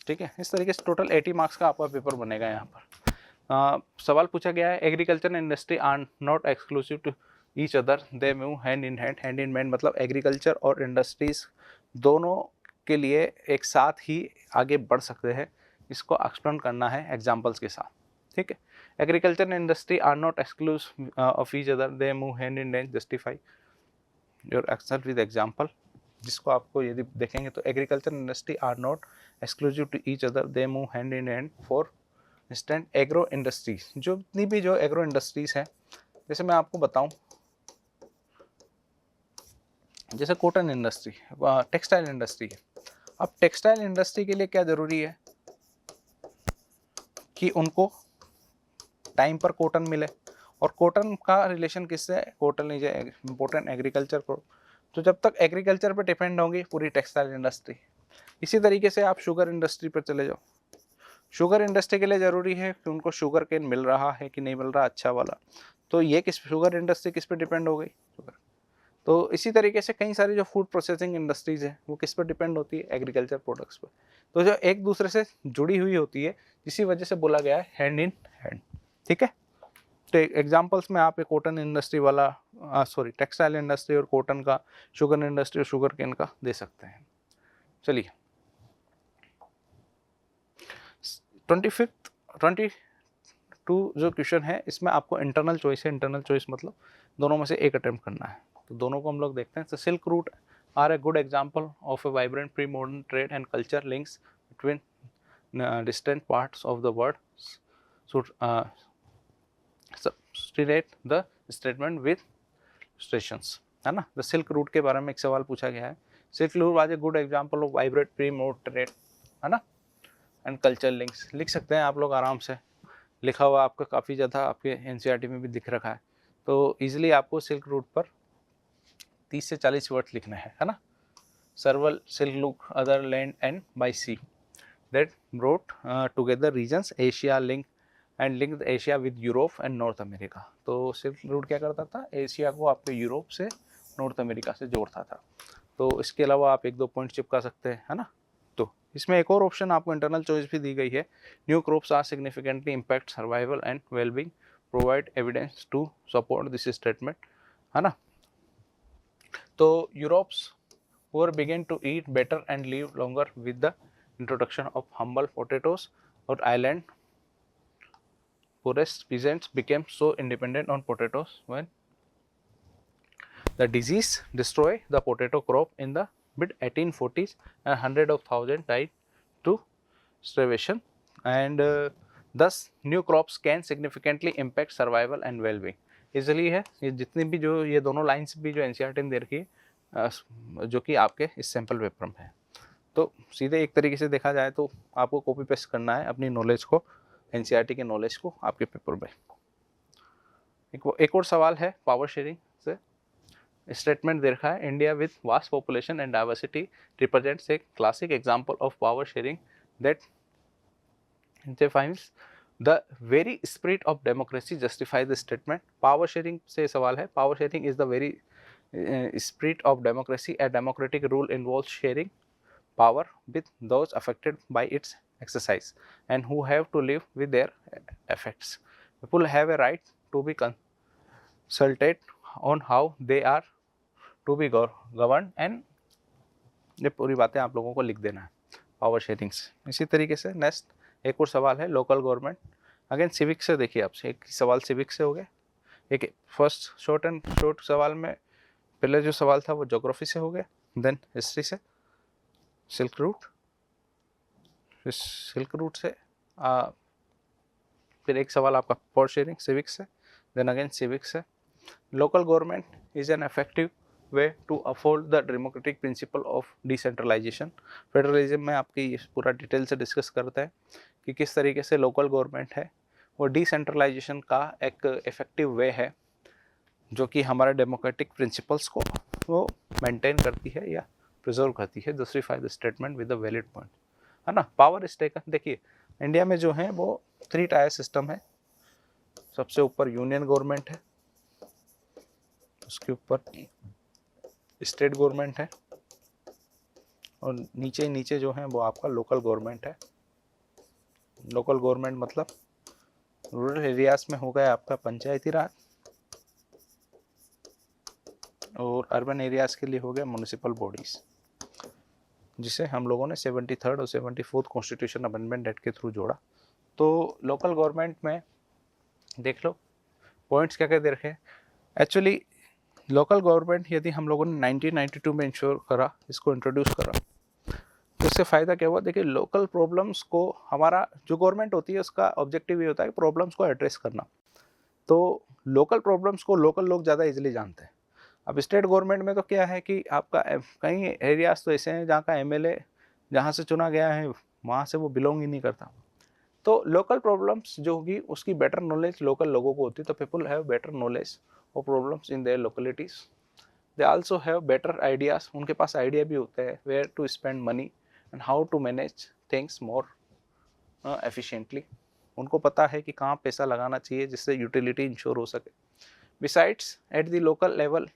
ठीक है। इस तरीके से टोटल 80 मार्क्स का आपका पेपर बनेगा। यहाँ पर सवाल पूछा गया है, agriculture industry are not exclusive to each other they move hand in hand, hand in hand मतलब एग्रीकल्चर और इंडस्ट्रीज दोनों के लिए एक साथ ही आगे बढ़ सकते हैं, इसको एक्सप्लेन करना है एग्जांपल्स के साथ, ठीक है। Agriculture and industry are not exclusive of each other, they move hand in hand, justify your action with example, जिसको आपको यदि देखेंगे तो agriculture industry are not exclusive to each other, they move hand in hand. For instance agro industries, जो जितनी भी जो agro industries हैं, जैसे मैं आपको बताऊं, जैसे कॉटन इंडस्ट्री, टेक्सटाइल इंडस्ट्री है। अब टेक्सटाइल इंडस्ट्री के लिए क्या जरूरी है कि उनको टाइम पर कॉटन मिले, और कॉटन का रिलेशन किससे है, कॉटन इज इम्पोर्टेंट एग्रीकल्चर को, तो जब तक एग्रीकल्चर पे डिपेंड होंगी पूरी टेक्सटाइल इंडस्ट्री। इसी तरीके से आप शुगर इंडस्ट्री पर चले जाओ, शुगर इंडस्ट्री के लिए ज़रूरी है कि उनको शुगर केन मिल रहा है कि नहीं मिल रहा अच्छा वाला, तो ये किस शुगर इंडस्ट्री किस पे डिपेंड हो गई, शुगर। तो इसी तरीके से कई सारी जो फूड प्रोसेसिंग इंडस्ट्रीज है वो किस पर डिपेंड होती है, एग्रीकल्चर प्रोडक्ट्स पर, तो जो एक दूसरे से जुड़ी हुई होती है, इसी वजह से बोला गया है हैंड इन हैंड, ठीक है। तो एग्जांपल्स में आप एक कॉटन इंडस्ट्री वाला टेक्सटाइल इंडस्ट्री और कॉटन का, शुगर इंडस्ट्री और शुगर केन का दे सकते हैं। चलिए 22 जो क्वेश्चन है इसमें आपको इंटरनल चॉइस है, इंटरनल चॉइस मतलब दोनों में से एक अटेम्प्ट करना है, तो दोनों को हम लोग देखते हैं। तो silk route are a good example of a vibrant pre modern trade and culture links between distant parts of the world, substitute the statement with stations, है ना। द सिल्क रूट के बारे में एक सवाल पूछा गया है, silk route was a good example of vibrant pre modern trade, है ना, एंड कल्चर लिंक्स लिख सकते हैं आप लोग आराम से, लिखा हुआ आपका काफ़ी ज़्यादा आपके एनसीईआरटी में भी दिख रखा है, तो इजीली आपको सिल्क रूट पर 30 से 40 वर्ड लिखना है ना। Several silk look other land and by sea that brought together regions Asia link and link Asia with Europe and north America. तो सिल्क रूट क्या करता था, एशिया को आपके यूरोप से नॉर्थ अमेरिका से जोड़ता था। तो इसके अलावा आप एक दो पॉइंट चिपका सकते हैं, है ना। तो इसमें एक और ऑप्शन आपको इंटरनल चॉइस भी दी गई है, new crops are significantly impact survival and wellbeing, provide evidence to support this statement, है ना। तो Europe's were begin to eat better and live longer with the introduction of humble potatoes, or island poorest peasants became so independent on potatoes when the disease destroyed the potato crop in the mid 1840s and hundreds of thousands died to starvation, and thus new crops can significantly impact survival and well-being। इसलिए है ये जितनी भी जो ये दोनों lines भी जो एनसीईआरटी ने दे रखी है, जो कि आपके इस सैम्पल पेपर में है, तो सीधे एक तरीके से देखा जाए तो आपको कॉपी पेस्ट करना है अपनी नॉलेज को, एनसीईआरटी के नॉलेज को आपके पेपर में। एक और सवाल है पावर शेयरिंग से, स्टेटमेंट दे रखा है, India with vast population and diversity represents a classic example of power sharing that defines the very spirit of democracy justify the statement। Power sharing से सवाल है, power sharing is the very spirit of democracy, a democratic rule involves sharing power with those affected by its exercise and who have to live with their effects। People have a right to be consulted on how they are to be governed, and ये पूरी बातें आप लोगों को लिख देना है power sharing से। इसी तरीके से नेक्स्ट एक और सवाल है लोकल गवर्नमेंट, अगेन सिविक्स से देखिए आपसे एक सवाल सिविक्स से हो गया, एक फर्स्ट शॉर्ट सवाल में पहले जो सवाल था वो ज्योग्राफी से हो गया, देन हिस्ट्री से, सिल्क रूट से फिर एक सवाल आपका पावर शेयरिंग सिविक्स से, देन अगेन सिविक्स से। Local government is an effective way to afford the democratic principle of decentralisation. Federalism में आपकी ये पूरा डिटेल से डिस्कस करता है कि किस तरीके से लोकल गवर्नमेंट है वो डिसेंट्रलाइजेशन का एक इफेक्टिव वे है जो कि हमारे डेमोक्रेटिक प्रिंसिपल्स को वो मेंटेन करती है या प्रिजर्व करती है, justify the statement with the valid point, है ना। पावर इज टेकन, देखिए इंडिया में जो है वो 3 टायर सिस्टम है, सबसे ऊपर यूनियन गवर्नमेंट है, उसके ऊपर स्टेट गवर्नमेंट है, और नीचे जो है वो आपका लोकल गवर्नमेंट है। लोकल गवर्नमेंट मतलब रूरल एरियाज में हो गया आपका पंचायती राज, और अर्बन एरियाज़ के लिए हो गया म्यूनिसिपल बॉडीज़, जिसे हम लोगों ने 73rd और 74th कॉन्स्टिट्यूशन अमेंडमेंट एक्ट के थ्रू जोड़ा। तो लोकल गवर्नमेंट में देख लो पॉइंट्स क्या क्या दे रखे हैं। एक्चुअली लोकल गवर्नमेंट यदि हम लोगों ने 1992 में इंश्योर करा, इसको इंट्रोड्यूस करा, तो इससे फ़ायदा क्या हुआ? देखिए लोकल प्रॉब्लम्स को, हमारा जो गवर्नमेंट होती है उसका ऑब्जेक्टिव ये होता है कि प्रॉब्लम्स को एड्रेस करना। तो लोकल प्रॉब्लम्स को लोकल लोग ज़्यादा इजीली जानते हैं। अब स्टेट गवर्नमेंट में तो क्या है कि आपका कई एरियाज तो ऐसे हैं जहाँ का एमएलए जहाँ से चुना गया है वहाँ से वो बिलोंग ही नहीं करता। तो लोकल प्रॉब्लम्स जो होगी उसकी बेटर नॉलेज लोकल लोगों को होती है। तो people have better knowledge of problems in their localities. They also have better ideas, उनके पास आइडिया भी होते हैं where to spend money and how to manage things more efficiently. उनको पता है कि कहाँ पैसा लगाना चाहिए जिससे यूटिलिटी इंश्योर हो सके। Besides at the local level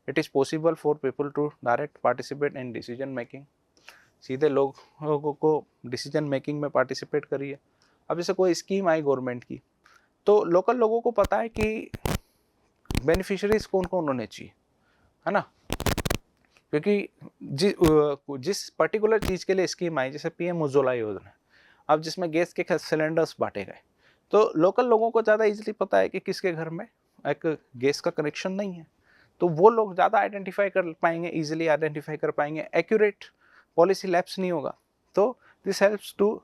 it is possible for people to direct participate in decision making. सीधे लोगों को डिसीजन मेकिंग में पार्टिसिपेट करिए। अब जैसे कोई स्कीम आई गवर्नमेंट की, तो लोकल लोगों को पता है कि बेनिफिशरीज कौन कौन होने चाहिए, है ना, क्योंकि जिस पर्टिकुलर चीज़ के लिए स्कीम आई, जैसे पीएम उज्ज्वला योजना, अब जिसमें गैस के सिलेंडर्स बांटे गए, तो लोकल लोगों को ज़्यादा इजीली पता है कि किसके घर में एक गैस का कनेक्शन नहीं है, तो वो लोग ज़्यादा आइडेंटिफाई कर पाएंगे, इजीली आइडेंटिफाई कर पाएंगे, एक्यूरेट पॉलिसी लैप्स नहीं होगा। तो this helps to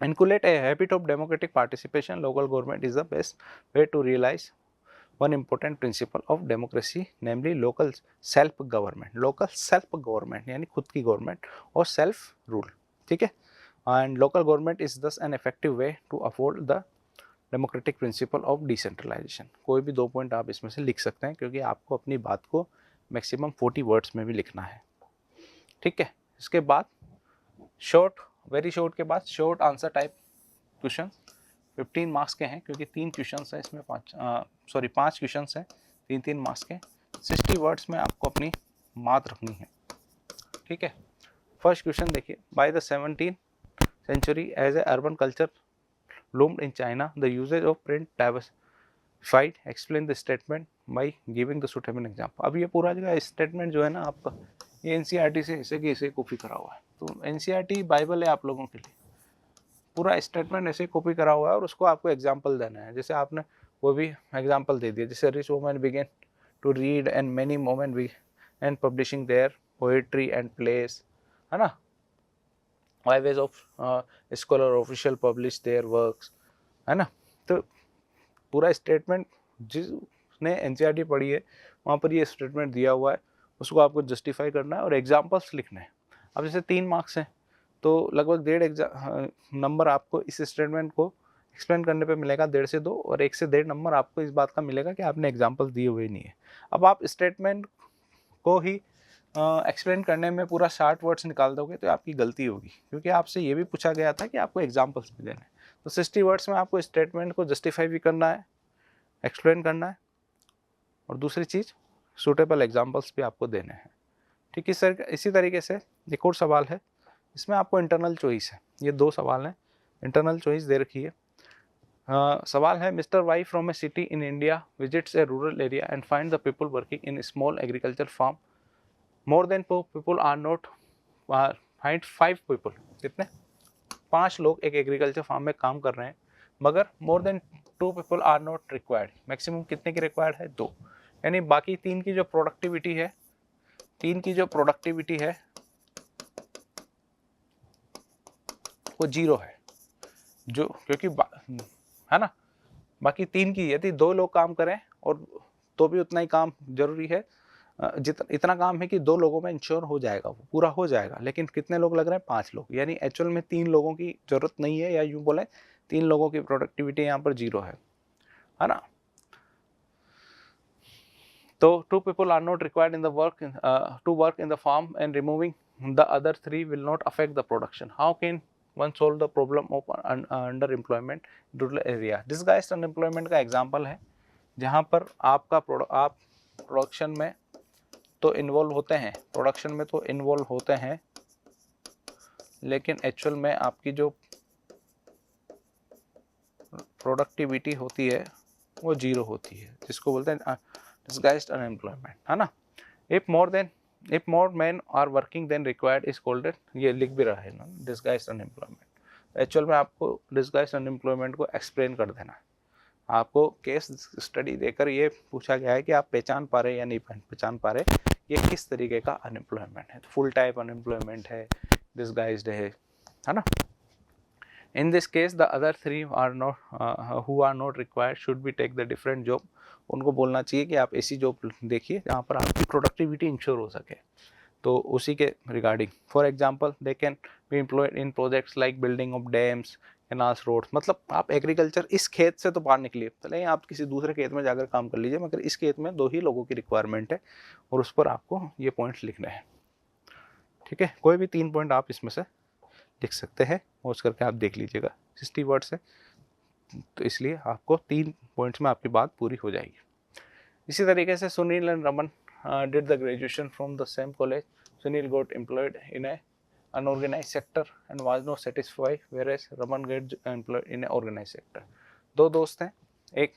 inculcate a habit of democratic participation. Local government is the best way to realize one important principle of democracy, namely local self government. Local self government यानी खुद की government और self rule, ठीक है। And local government is thus an effective way to afford the democratic principle of decentralisation. कोई भी 2 point आप इसमें से लिख सकते हैं, क्योंकि आपको अपनी बात को मैक्सिमम 40 वर्ड्स में भी लिखना है, ठीक है। इसके बाद शॉर्ट, वेरी शॉर्ट के बाद short answer type question 15 marks के हैं, क्योंकि 3 क्वेश्चन हैं इसमें, 5 क्वेश्चन हैं, 3-3 मार्क्स के। 60 वर्ड्स में आपको अपनी बात रखनी है, ठीक है। फर्स्ट क्वेश्चन देखिए, by the 17th century as a urban culture loomed in China, the usage of print diversified. Explain the statement by giving the suitable example. अब ये पूरा जो स्टेटमेंट जो है ना आपका, ये एनसीईआरटी से ऐसे कि ऐसे कॉपी करा हुआ है। तो एनसीईआरटी बाइबल है आप लोगों के लिए, पूरा स्टेटमेंट ऐसे कॉपी करा हुआ है और उसको आपको एग्जाम्पल देना है। जैसे आपने वो भी एग्जाम्पल दे दिया, जैसे rich women began to read and many women we and publishing their poetry and plays, है ना। Wives of scholar official publish their works, है ना। तो पूरा स्टेटमेंट जिसने एनसीईआरटी पढ़ी है वहाँ पर ये स्टेटमेंट दिया हुआ है, उसको आपको जस्टिफाई करना है और एग्जाम्पल्स लिखने हैं। अब जैसे 3 मार्क्स हैं तो लगभग 1.5 नंबर आपको इस स्टेटमेंट को एक्सप्लेन करने पे मिलेगा, 1.5 से 2, और 1 से 1.5 नंबर आपको इस बात का मिलेगा कि आपने एग्जाम्पल दिए हुए नहीं है। अब आप स्टेटमेंट को ही एक्सप्लेन करने में पूरा 60 वर्ड्स निकाल दोगे तो आपकी गलती होगी, क्योंकि आपसे ये भी पूछा गया था कि आपको एग्जाम्पल्स भी देने हैं। तो 60 वर्ड्स में आपको स्टेटमेंट को जस्टिफाई भी करना है, एक्सप्लेन करना है, और दूसरी चीज़ सूटेबल एग्जाम्पल्स भी आपको देने हैं, ठीक है। इसी तरीके से एक और सवाल है, इसमें आपको इंटरनल चॉइस है। ये 2 सवाल हैं, इंटरनल चॉइस दे रखी है। सवाल है, Mr Y from a city in India visits a rural area and find the people working in small agriculture farm, more than 4 people are not, find 5 people, कितने 5 लोग एक एग्रीकल्चर फार्म में काम कर रहे हैं, मगर more than 2 people are not required. Maximum कितने की रिक्वायर्ड है? 2, यानी बाकी 3 की जो प्रोडक्टिविटी है, 3 की जो प्रोडक्टिविटी है वो 0 है, जो क्योंकि है ना, बाकी 3 की यदि 2 लोग काम करें और तो भी उतना ही काम जरूरी है, इतना काम है कि 2 लोगों में इंश्योर हो जाएगा, वो पूरा हो जाएगा। लेकिन कितने लोग लग रहे हैं? 5 लोग, यानी एक्चुअल में 3 लोगों की जरूरत नहीं है, या यूँ बोले 3 लोगों की प्रोडक्टिविटी यहाँ पर 0 है ना। तो 2 people are not required in the work to work in the farm, and removing the other 3 will not affect the production. How can one solve the problem of underemployment in rural area? Disguised unemployment का example है, जहाँ पर आप production में तो involve होते हैं, लेकिन एक्चुअल में आपकी जो प्रोडक्टिविटी होती है वो 0 होती है, जिसको बोलते हैं डिस्गाइज्ड अनएम्प्लॉयमेंट, है ना। If more man are working than required is called, ये लिख भी रहा है ना, डिस्गाइज्ड अनएम्प्लॉयमेंट। एक्चुअल में आपको डिस्गाइज्ड अनएम्प्लॉयमेंट को एक्सप्लेन कर देना है। आपको केस स्टडी देकर ये पूछा गया है कि आप पहचान पा रहे या नहीं पहचान पा रहे ये किस तरीके का अनएम्प्लॉयमेंट है। फुल टाइम अनएम्प्लॉयमेंट है, डिस्गाइज्ड है ना। In this case, the other three are not who are not required should be take the different job. उनको बोलना चाहिए कि आप ऐसी जॉब देखिए जहाँ पर आपकी प्रोडक्टिविटी इंश्योर हो सके। तो उसी के regarding, for example they can be employed in projects like building of dams, canals, roads. मतलब आप एग्रीकल्चर इस खेत से तो बाहर निकलिए, चले आप किसी दूसरे खेत में जाकर काम कर लीजिए, मगर इस खेत में 2 ही लोगों की रिक्वायरमेंट है और उस पर आपको ये पॉइंट्स लिखने हैं। ठीक है, कोई भी 3 पॉइंट आप इसमें से लिख सकते हैं, पहुँच करके आप देख लीजिएगा। 60 वर्ड्स है तो इसलिए आपको 3 पॉइंट्स में आपकी बात पूरी हो जाएगी। इसी तरीके से Sunil and Raman did the graduation from the same college. Sunil got employed in a unorganised sector and was not satisfied, whereas Raman get employed in a organised sector. 2 दोस्त हैं, एक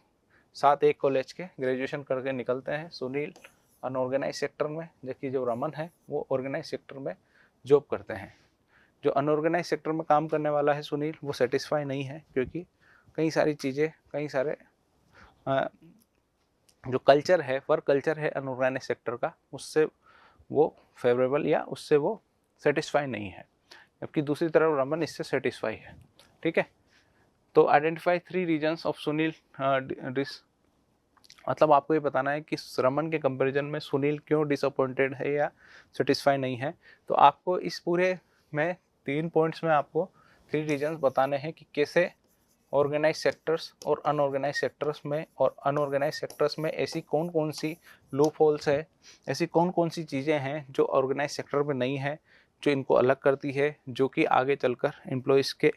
साथ एक कॉलेज के ग्रेजुएशन करके निकलते हैं। सुनील अनऑर्गेनाइज सेक्टर में, जबकि जो रमन है वो ऑर्गेनाइज सेक्टर में जॉब करते हैं। जो अनऑर्गेनाइज सेक्टर में काम करने वाला है सुनील, वो सेटिस्फाई नहीं है, क्योंकि कई सारी चीज़ें, कई सारे जो कल्चर है, वर्क कल्चर है अनऑर्गेनाइज सेक्टर का, उससे वो फेवरेबल या उससे वो सेटिस्फाई नहीं है, जबकि दूसरी तरफ रमन इससे सेटिस्फाई है। ठीक है, तो आइडेंटिफाई 3 रीजन्स ऑफ सुनील मतलब आपको ये बताना है कि रमन के कंपैरिजन में सुनील क्यों डिसअपॉइंटेड है या सेटिस्फाई नहीं है। तो आपको इस पूरे में 3 पॉइंट्स में आपको 3 रीजन्स बताने हैं कि कैसे ऑर्गेनाइज सेक्टर्स और अनऑर्गेनाइज सेक्टर्स में, और अनऑर्गेनाइज सेक्टर्स में ऐसी कौन कौन सी लूप होल्स है, ऐसी कौन कौन सी चीज़ें हैं जो ऑर्गेनाइज सेक्टर में नहीं है, जो इनको अलग करती है, जो कि आगे चलकर एम्प्लॉयज़ के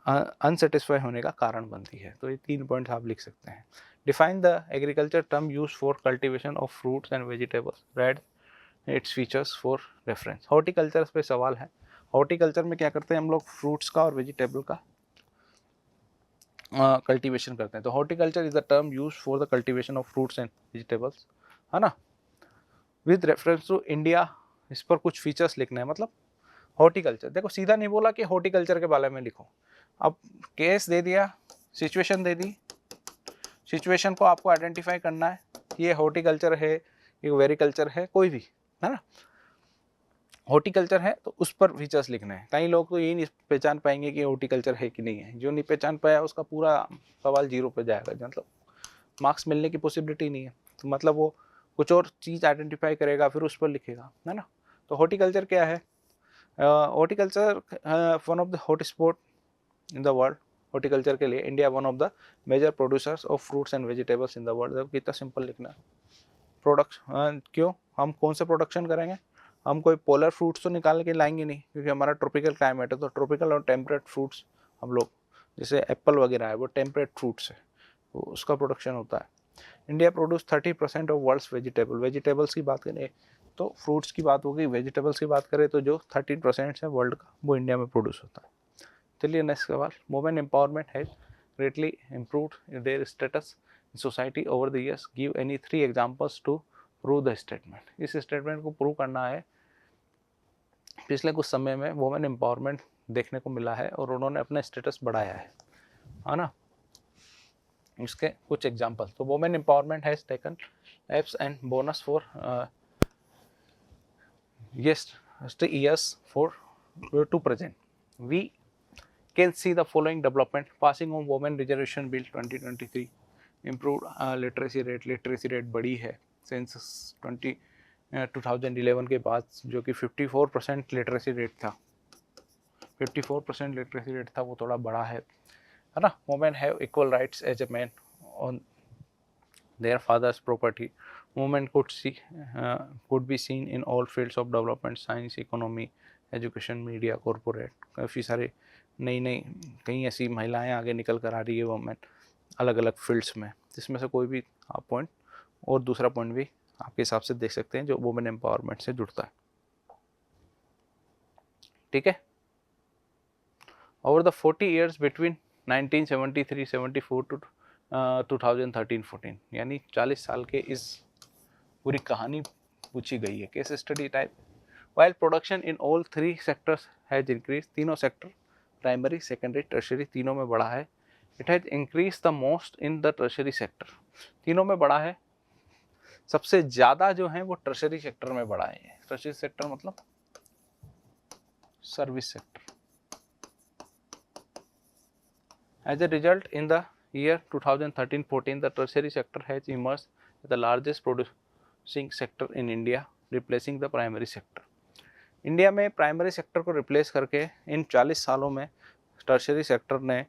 अनसेटिस्फाई होने का कारण बनती है। तो ये 3 पॉइंट्स आप लिख सकते हैं। Define the agriculture term use for cultivation of fruits and vegetables, red its features for reference. Horticulture पे सवाल है। हॉर्टिकल्चर में क्या करते हैं हम लोग, फ्रूट्स का और वेजिटेबल का कल्टीवेशन करते हैं। तो horticulture is the term use for the cultivation of fruits and vegetables, है ना, विद रेफरेंस टू इंडिया। इस पर कुछ फीचर्स लिखना है। मतलब हॉर्टिकल्चर, देखो सीधा नहीं बोला कि हॉर्टिकल्चर के बारे में लिखो, अब केस दे दिया, सिचुएशन दे दी, सिचुएशन को आपको आइडेंटिफाई करना है, ये हॉर्टिकल्चर है, ये वेरिकल्चर है, कोई भी, है ना। हॉर्टिकल्चर है तो उस पर फीचर्स लिखना है। कई लोग तो यही नहीं पहचान पाएंगे कि हॉर्टिकल्चर है कि नहीं है। जो नहीं पहचान पाया उसका पूरा सवाल 0 पे जाएगा, मतलब मार्क्स मिलने की पॉसिबिलिटी नहीं है। तो मतलब वो कुछ और चीज़ आइडेंटिफाई करेगा फिर उस पर लिखेगा, है ना। तो हॉर्टिकल्चर क्या है, horticulture one of the hot spot in the world. Horticulture के लिए India one of the major producers of fruits and vegetables in the world. कितना सिंपल लिखना है। प्रोडक्ट क्यों, हम कौन से प्रोडक्शन करेंगे, हम कोई पोलर फ्रूट्स तो निकाल के लाएंगे नहीं, क्योंकि हमारा ट्रॉपिकल क्लाइमेट है। तो ट्रॉपिकल और टेम्परेट फ्रूट्स हम लोग, जैसे एप्पल वगैरह है वो टेम्परेट फ्रूट्स है, तो उसका प्रोडक्शन होता है। India produce 30% of world's vegetable. Vegetables की बात करें तो फ्रूट्स की बात होगी, वेजिटेबल्स की बात करें तो जो 13% है वर्ल्ड का, वो इंडिया में प्रोड्यूस होता है। चलिए नेक्स्ट सवाल, women empowerment has greatly improved their status in society over the years, give any 3 examples to prove the statement. इस स्टेटमेंट को प्रूव करना है, पिछले कुछ समय में वुमेन एम्पावरमेंट देखने को मिला है और उन्होंने अपना स्टेटस बढ़ाया है ना। इसके कुछ एग्जांपल, तो women empowerment has taken apps and bonus for years for to present. We can see the following development: passing on women reservation bill 2023, improved literacy rate बढ़ी है सेंसस 2011 के बाद, जो कि 54% लिटरेसी रेट था, 54% लिटरेसी रेट था, वो थोड़ा बड़ा है ना। Women have equal rights as a man on their father's property. Women could be seen in all fields of development, science, economy, education, media, corporate. काफ़ी सारे नई कई ऐसी महिलाएं आगे निकल कर आ रही है वुमेन अलग अलग फील्ड्स में, जिसमें से कोई भी आप पॉइंट और दूसरा पॉइंट भी आपके हिसाब से देख सकते हैं जो वुमेन एम्पावरमेंट से जुड़ता है। ठीक है, over the 40 years between 1973-74 to 2013-14, यानी 40 साल के इस पूरी कहानी पूछी गई है, case study type. While production in all 3 sectors has increase, तीनों सेक्टर प्राइमरी सेकेंडरी टर्शरी तीनों में बढ़ा है। It has increase the most in the tertiary sector, तीनों में बढ़ा है, सबसे ज्यादा जो है वो टर्शरी सेक्टर में बढ़ा है। टर्शरी सेक्टर मतलब service sector. As a result, in the year 2013-14, the tertiary sector has emerged as the largest producing sector in India, replacing the primary sector. India में प्राइमरी सेक्टर को replace करके इन 40 सालों में tertiary sector ने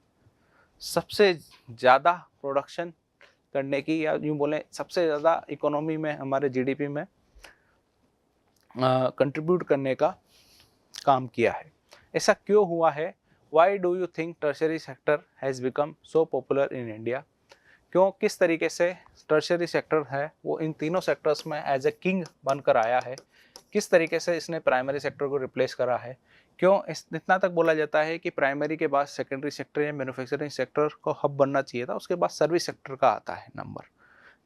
सबसे ज़्यादा production करने की, या यूँ बोलें सबसे ज़्यादा इकोनॉमी में, हमारे जीडीपी में कंट्रीब्यूट करने का काम किया है। ऐसा क्यों हुआ है? Why do you think tertiary sector has become so popular in India? क्यों, किस तरीके से टर्शरी सेक्टर है वो इन तीनों सेक्टर्स में एज ए किंग बनकर आया है, किस तरीके से इसने प्राइमरी सेक्टर को रिप्लेस करा है? क्यों इतना तक बोला जाता है कि प्राइमरी के बाद सेकेंडरी सेक्टर या मैन्युफैक्चरिंग सेक्टर को हब बनना चाहिए था, उसके बाद सर्विस सेक्टर का आता है नंबर।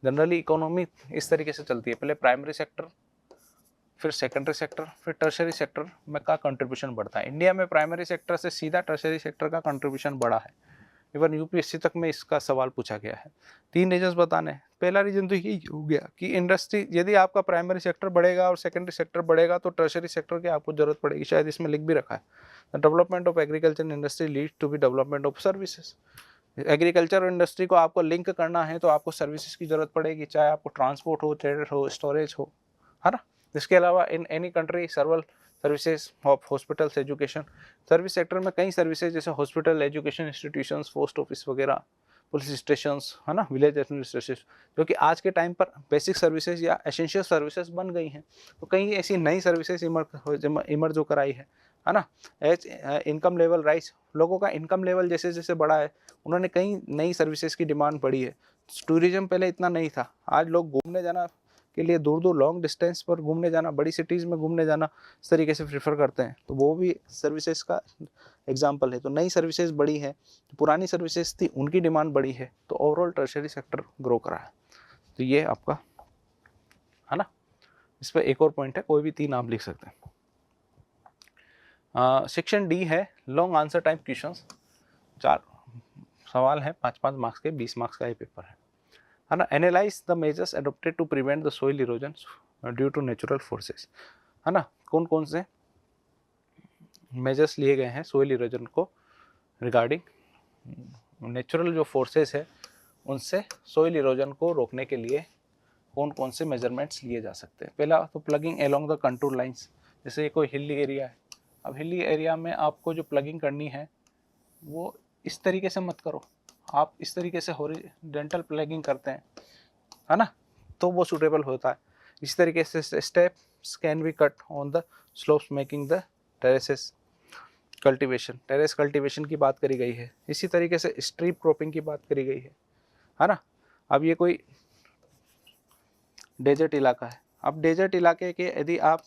जनरली इकोनॉमी इस तरीके से चलती है, पहले प्राइमरी सेक्टर, फिर सेकेंडरी सेक्टर, फिर टर्शरी सेक्टर में का कंट्रीब्यूशन बढ़ता है। इंडिया में प्राइमरी सेक्टर से सीधा टर्शरी सेक्टर का कंट्रीब्यूशन बढ़ा है। इवन यूपीएससी तक में इसका सवाल पूछा गया है। 3 रीजन बताने। पहला रीजन तो यही हो गया कि इंडस्ट्री, यदि आपका प्राइमरी सेक्टर बढ़ेगा और सेकेंडरी सेक्टर बढ़ेगा तो टर्शरी सेक्टर की आपको जरूरत पड़ेगी। शायद इसमें लिख भी रखा है, the development of agriculture industry lead to be development of services. Agriculture और इंडस्ट्री को आपको लिंक करना है तो आपको सर्विसेज की जरूरत पड़ेगी, चाहे आपको ट्रांसपोर्ट हो, ट्रेड हो, स्टोरेज हो, है ना। इसके अलावा in any country सर्वल services of hospitals, education, service sector में कई सर्विसेज जैसे hospital, education institutions, post office वगैरह, पुलिस स्टेशंस, है ना, विलेज एडमिनिस्ट्रेशन, जो कि आज के टाइम पर बेसिक सर्विसेज या एसेंशियल सर्विसेज बन गई हैं। तो कई ऐसी नई सर्विसेज इमर्ज होकर आई है ना। एज इनकम लेवल राइज, लोगों का इनकम लेवल जैसे जैसे बढ़ा है, उन्होंने कई नई सर्विसेज की डिमांड बढ़ी है। टूरिज्म पहले इतना नहीं था, आज लोग घूमने जाना के लिए दूर दूर लॉन्ग डिस्टेंस पर घूमने जाना, बड़ी सिटीज़ में घूमने जाना इस तरीके से प्रेफर करते हैं, तो वो भी सर्विसेज का एग्जांपल है। तो नई सर्विसेज बढ़ी है, तो पुरानी सर्विसेज थी उनकी डिमांड बढ़ी है, तो ओवरऑल टर्शरी सेक्टर ग्रो करा है। तो ये आपका है ना। इस पर एक और पॉइंट है, कोई भी 3 आप लिख सकते हैं। सेक्शन डी है लॉन्ग आंसर टाइप क्वेश्चंस। 4 सवाल हैं, 5-5 मार्क्स के, 20 मार्क्स का ये पेपर है ना। Analyse the measures adopted to prevent the soil erosion due to natural forces, है ना। कौन कौन से मेजर्स लिए गए हैं सोइल इरोजन को रिगार्डिंग नेचुरल जो फोर्सेस है उनसे सोइल इरोजन को रोकने के लिए कौन कौन से मेजरमेंट्स लिए जा सकते हैं। पहला तो plugging along the contour lines, जैसे ये कोई हिली एरिया है, अब हिली एरिया में आपको जो प्लगिंग करनी है वो इस तरीके से मत करो, आप इस तरीके से हॉरिजॉन्टल प्लगिंग करते हैं, है ना, तो वो सूटेबल होता है। इस तरीके से steps can be cut on the slopes making the terraces cultivation, terrace cultivation की बात करी गई है। इसी तरीके से स्ट्रीप क्रॉपिंग की बात करी गई है ना। अब ये कोई डेजर्ट इलाका है, अब डेजर्ट इलाके के यदि आप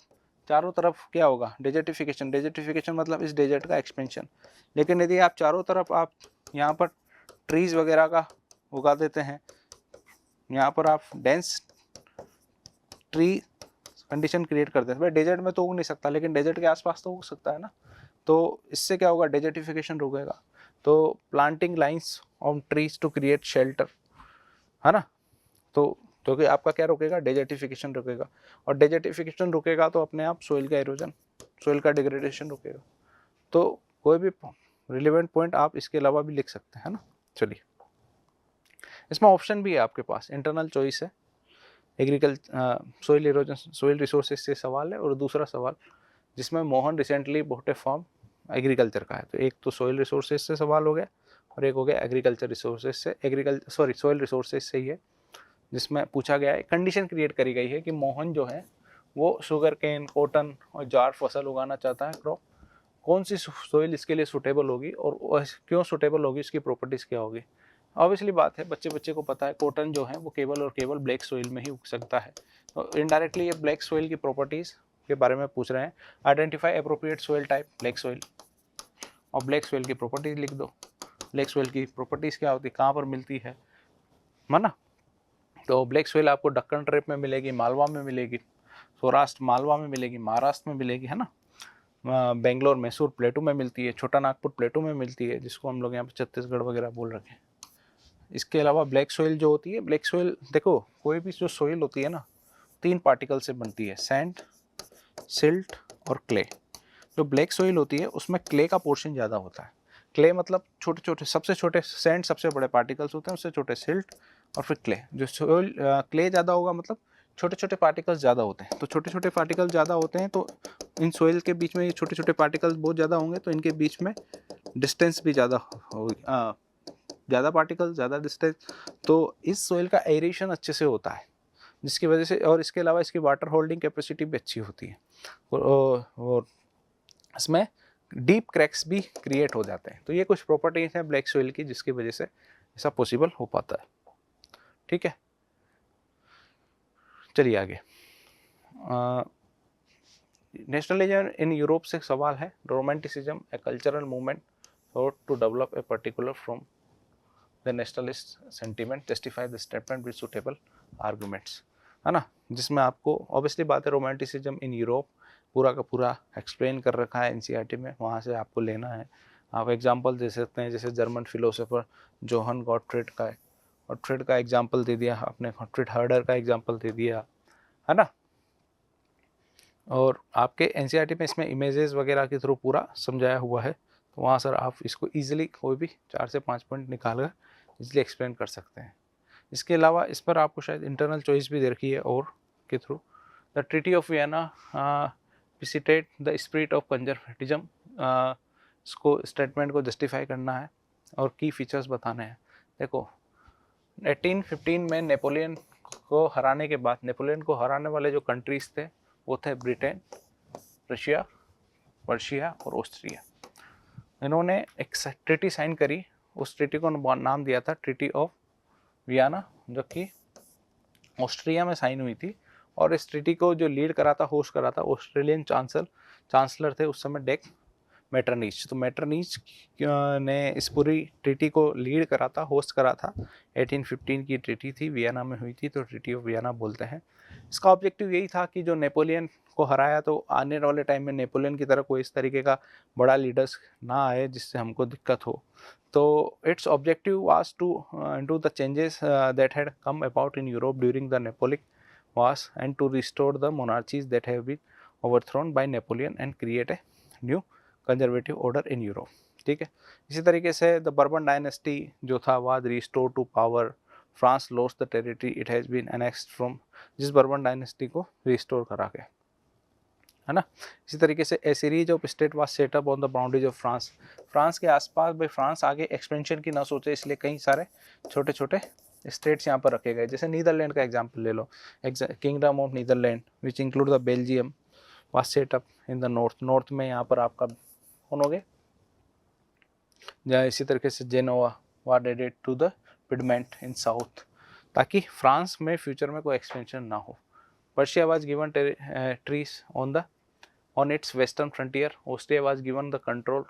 चारों तरफ क्या होगा, डेजर्टिफिकेशन, डेजर्टिफिकेशन मतलब इस डेजर्ट का एक्सपेंशन। लेकिन यदि आप चारों तरफ आप यहाँ पर ट्रीज वगैरह का उगा देते हैं, यहाँ पर आप डेंस ट्री कंडीशन क्रिएट करते हैं, भाई डेजर्ट में तो उग नहीं सकता लेकिन डेजर्ट के आसपास तो उग सकता है ना, तो इससे क्या होगा, डेजर्टिफिकेशन रुकेगा। तो planting lines of trees to create shelter, है ना, तो क्योंकि आपका क्या रुकेगा, डेजर्टिफिकेशन रुकेगा, और डेजर्टिफिकेशन रुकेगा तो अपने आप सोइल का इरोजन, सोइल का डिग्रेडेशन रुकेगा। तो कोई भी रिलेवेंट पॉइंट आप इसके अलावा भी लिख सकते हैं ना। चलिए, इसमें ऑप्शन भी है आपके पास, इंटरनल चॉइस है, सोइल इरोजन, सोइल रिसोर्सेज से सवाल है, और दूसरा सवाल जिसमें Mohan recently bought a farm agriculture का है। तो एक तो सोइल रिसोर्सेज से सवाल हो गया और एक हो गया एग्रीकल्चर रिसोर्सेज से, सोइल रिसोर्सेज से ही है, जिसमें पूछा गया है, कंडीशन क्रिएट करी गई है कि मोहन जो है वो शुगर केन, कॉटन और जार फसल उगाना चाहता है, क्रॉप, कौन सी सोइल इसके लिए सूटेबल होगी और क्यों सूटेबल होगी, इसकी प्रॉपर्टीज़ क्या होगी। ऑब्वियसली बात है, बच्चे को पता है कॉटन जो है वो केवल और केवल ब्लैक सोइल में ही उग सकता है, तो इनडायरेक्टली ये ब्लैक सोइल की प्रॉपर्टीज़ के बारे में पूछ रहे हैं। Identify appropriate soil type black soil, और ब्लैक सोइल की प्रॉपर्टीज़ लिख दो। ब्लैक सोइल की प्रॉपर्टीज़ क्या होती है, कहाँ पर मिलती है ना, तो ब्लैक सोइल आपको दक्कन ट्रेप में मिलेगी, मालवा में मिलेगी, सौराष्ट्र मालवा में मिलेगी, महाराष्ट्र में मिलेगी, है ना, बेंगलोर मैसूर प्लेटू में मिलती है, छोटा नागपुर प्लेटू में मिलती है, जिसको हम लोग यहाँ पे छत्तीसगढ़ वगैरह बोल रखे हैं। इसके अलावा ब्लैक सोइल जो होती है, ब्लैक सोइल देखो कोई भी जो सोइल होती है ना 3 पार्टिकल से बनती है, सैंड, सिल्ट और क्ले। जो ब्लैक सोइल होती है उसमें क्ले का पोर्शन ज़्यादा होता है। क्ले मतलब छोटे छोटे, सबसे छोटे सैंड सबसे बड़े पार्टिकल्स होते हैं, उससे छोटे सिल्ट और फिर क्ले। जो सोइल क्ले ज़्यादा होगा मतलब छोटे छोटे पार्टिकल्स ज़्यादा होते हैं, तो छोटे छोटे पार्टिकल ज़्यादा होते हैं तो इन सोइल के बीच में ये छोटे छोटे पार्टिकल्स बहुत ज़्यादा होंगे, तो इनके बीच में डिस्टेंस भी ज़्यादा होगी, ज़्यादा पार्टिकल ज़्यादा डिस्टेंस, तो इस सोइल का एरेशन अच्छे से होता है, जिसकी वजह से, और इसके अलावा इसकी वाटर होल्डिंग कैपेसिटी भी अच्छी होती है, और इसमें डीप क्रैक्स भी क्रिएट हो जाते हैं। तो ये कुछ प्रॉपर्टीज हैं ब्लैक सोइल की जिसकी वजह से ऐसा पॉसिबल हो पाता है। ठीक है, चलिए आगे। नेशनलिज्म इन यूरोप से सवाल है। Romanticism a cultural movement sought to develop a particular from the nationalist sentiment, justify the statement with suitable arguments, है ना, जिसमें आपको ऑब्वियसली बात है रोमांटिसिज्म इन यूरोप पूरा का पूरा एक्सप्लेन कर रखा है एनसीईआरटी में, वहाँ से आपको लेना है। आप एग्जांपल दे सकते हैं, जैसे जर्मन फिलोसोफर जोहन गॉटफ्रिड का एग्जांपल दे दिया आपने, गॉटफ्रिड हर्डर का एग्जांपल दे दिया, है ना। और आपके एनसीईआरटी में इसमें इमेजेस वगैरह के थ्रू पूरा समझाया हुआ है, तो वहाँ सर आप इसको ईजिली कोई भी 4 से 5 पॉइंट निकाल कर ईजिली एक्सप्लेन कर सकते हैं। इसके अलावा इस पर आपको शायद इंटरनल चॉइस भी दे रखी है और के through. The treaty of Vienna visited the spirit of conservatism, इसको स्टेटमेंट को जस्टिफाई करना है और की फीचर्स बताने हैं। देखो 1815 में नेपोलियन को हराने के बाद, नेपोलियन को हराने वाले जो कंट्रीज थे वो थे ब्रिटेन, रशिया, पर्शिया और ऑस्ट्रिया। इन्होंने एक ट्रीटी साइन करी, उस ट्रीटी को नाम दिया था ट्रीटी ऑफ वियना, जो कि ऑस्ट्रिया में साइन हुई थी। और इस ट्रीटी को जो लीड करा था, होस्ट करा था, ऑस्ट्रेलियन चांसलर थे उस समय डेक मेटरनिच। तो मेटरनिच ने इस पूरी ट्रीटी को लीड करा था, होस्ट करा था। 1815 की ट्रीटी थी, वियना में हुई थी, तो ट्रीटी ऑफ वियना बोलते हैं। इसका ऑब्जेक्टिव यही था कि जो नेपोलियन को हराया, तो आने वाले टाइम में नेपोलियन की तरह कोई इस तरीके का बड़ा लीडर्स ना आए जिससे हमको दिक्कत हो। तो its objective was to do the changes that had come about in Europe during the Napoleonic wars and to restore the monarchies that have been overthrown by Napoleon and create a new conservative order in Europe. ठीक है, इसी तरीके से the bourbon dynasty जो था was restore to power, France lost the territory it has been annexed from, जिस Bourbon dynasty को restore करा के, है ना। इसी तरीके से a series of state was set up on the boundaries of France, France के आसपास, भाई फ्रांस आगे एक्सपेंशन की ना सोचे, इसलिए कई सारे छोटे छोटे स्टेट्स यहाँ पर रखे गए। जैसे नीदरलैंड का एग्जाम्पल ले लो, kingdom of Netherland which include the Belgium was set up in the north में यहाँ पर आपका कौन हो गए, या इसी तरीके से Genova was added to the Piedmont in south, ताकि फ्रांस में फ्यूचर में कोई एक्सपेंशन ना हो। Prussia was given trees on its western frontier, Austria was given the control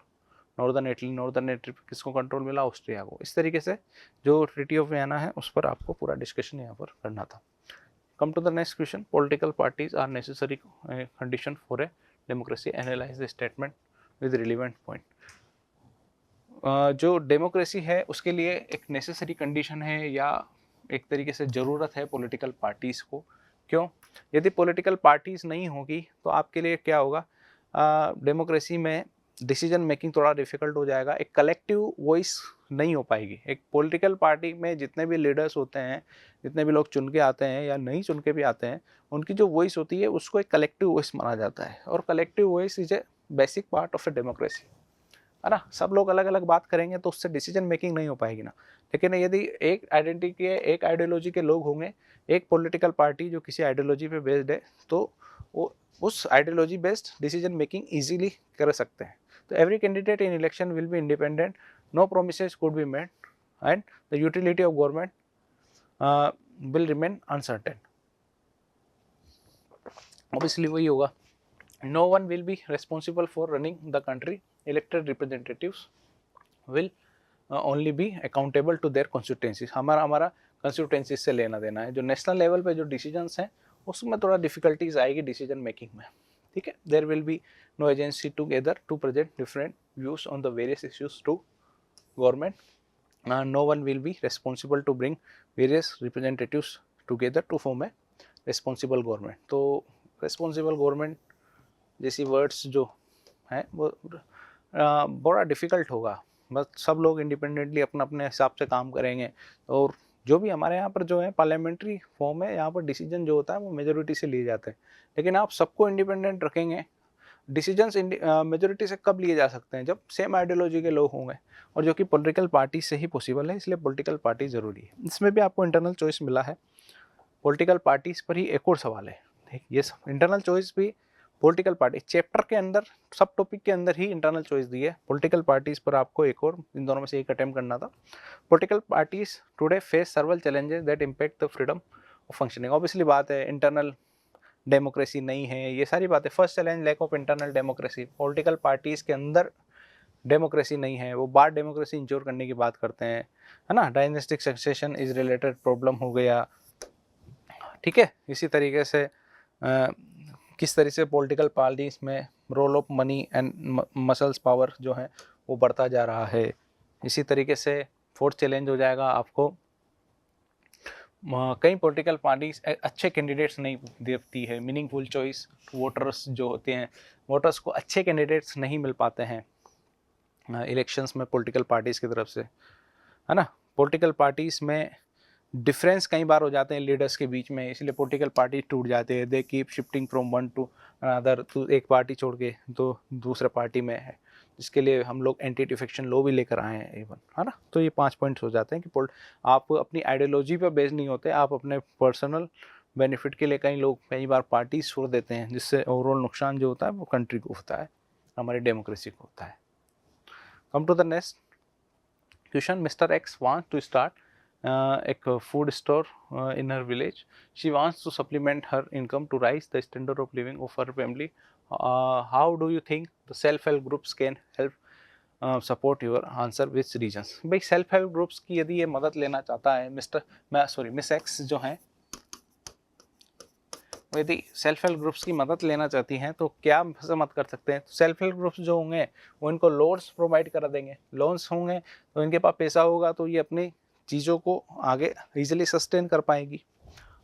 northern Italy किसको कंट्रोल मिला, ऑस्ट्रिया को। इस तरीके से जो ट्रीटी ऑफ वियना है उस पर आपको पूरा डिस्कशन यहाँ पर करना था। Come to the next question, political parties are necessary condition for a democracy, analyse the statement with relevant point. जो डेमोक्रेसी है उसके लिए एक नेसेसरी कंडीशन है या एक तरीके से ज़रूरत है पॉलिटिकल पार्टीज़ को। क्यों? यदि पॉलिटिकल पार्टीज़ नहीं होगी तो आपके लिए क्या होगा, डेमोक्रेसी में डिसीजन मेकिंग थोड़ा डिफिकल्ट हो जाएगा, एक कलेक्टिव वॉइस नहीं हो पाएगी। एक पॉलिटिकल पार्टी में जितने भी लीडर्स होते हैं, जितने भी लोग चुन के आते हैं या नहीं चुन के भी आते हैं, उनकी जो वॉइस होती है उसको एक कलेक्टिव वॉइस माना जाता है, और collective voice is a basic part of a democracy, है ना। सब लोग अलग अलग बात करेंगे तो उससे डिसीजन मेकिंग नहीं हो पाएगी ना। लेकिन यदि एक आइडेंटिटी के, एक आइडियोलॉजी के लोग होंगे, एक पॉलिटिकल पार्टी जो किसी आइडियोलॉजी पे बेस्ड है, तो वो उस ideology based decision making easily कर सकते हैं। तो every candidate in election will be independent, no promises could be made and the utility of government will remain uncertain. Obviously वही होगा, no one will be responsible for running the country, elected representatives will only be accountable to their constituencies। हमारा constituency से लेना देना है। जो national level पे जो डिसीजंस हैं उसमें थोड़ा डिफिकल्टीज आएगी डिसीजन मेकिंग में, ठीक है। There will be no agency together to present different views on the various issues to government, no one will be responsible to bring various representatives together to form a responsible government। तो responsible government जैसी words जो हैं वो बड़ा difficult होगा। बस सब लोग इंडिपेंडेंटली अपना अपने हिसाब से काम करेंगे, और जो भी हमारे यहाँ पर जो है पार्लियामेंट्री फॉर्म है, यहाँ पर डिसीजन जो होता है वो मेजोरिटी से लिए जाते हैं। लेकिन आप सबको इंडिपेंडेंट रखेंगे, डिसीजंस मेजोरिटी से कब लिए जा सकते हैं? जब सेम आइडियोलॉजी के लोग होंगे, और जो कि पॉलिटिकल पार्टी से ही पॉसिबल है, इसलिए पॉलिटिकल पार्टी ज़रूरी है। इसमें भी आपको इंटरनल चॉइस मिला है, पॉलिटिकल पार्टीज पर ही एक और सवाल है, ठीक। ये सब इंटरनल चॉइस भी पॉलिटिकल पार्टी चैप्टर के अंदर, सब टॉपिक के अंदर ही इंटरनल चॉइस दी है। पॉलिटिकल पार्टीज पर आपको एक और, इन दोनों में से एक अटेम्प्ट करना था। Political parties today face several challenges that impact the freedom of functioning. Obviously बात है, इंटरनल डेमोक्रेसी नहीं है, ये सारी बातें। First challenge lack of internal democracy, political parties के अंदर डेमोक्रेसी नहीं है, वो बाहर डेमोक्रेसी इंश्योर करने की बात करते हैं, है ना। Dynastic succession is related problem हो गया, ठीक है। इसी तरीके से किस तरह से पॉलिटिकल पार्टीज में role of money and muscles power जो है वो बढ़ता जा रहा है। इसी तरीके से फोर्थ चैलेंज हो जाएगा आपको, कई पॉलिटिकल पार्टीज अच्छे कैंडिडेट्स नहीं देती है। मीनिंगफुल चॉइस वोटर्स जो होते हैं, वोटर्स को अच्छे कैंडिडेट्स नहीं मिल पाते हैं इलेक्शंस में पॉलिटिकल पार्टीज़ की तरफ से, है ना। पॉलिटिकल पार्टीज़ में डिफरेंस कई बार हो जाते हैं लीडर्स के बीच में, इसलिए पॉलिटिकल पार्टी टूट जाते हैं। They keep shifting from one two another, तो एक पार्टी छोड़ के तो दूसरे पार्टी में है, जिसके लिए हम लोग एंटी डिफेक्शन लॉ भी लेकर आए हैं इवन, है ना। तो ये 5 पॉइंट्स हो जाते हैं कि आप अपनी आइडियोलॉजी पर बेस्ड नहीं होते, आप अपने पर्सनल बेनिफिट के लिए कई बार पार्टीज छोड़ देते हैं, जिससे ओवरऑल नुकसान जो होता है वो कंट्री को होता है, हमारी डेमोक्रेसी को होता है। Come to the next question. Mister X wants to start एक food store in her village. She wants to supplement her income to rise the standard of living of her family. How do you think the self-help groups can help support your answer with reasons? भाई self help groups की यदि ये मदद लेना चाहता है miss x जो है, यदि सेल्फ हेल्प ग्रुप्स की मदद लेना चाहती हैं तो क्या मदद कर सकते हैं? तो सेल्फ हेल्प ग्रुप्स जो होंगे वो इनको लोन्स प्रोवाइड करा देंगे। लोन्स होंगे तो इनके पास पैसा होगा तो ये अपनी चीज़ों को आगे इजीली सस्टेन कर पाएगी,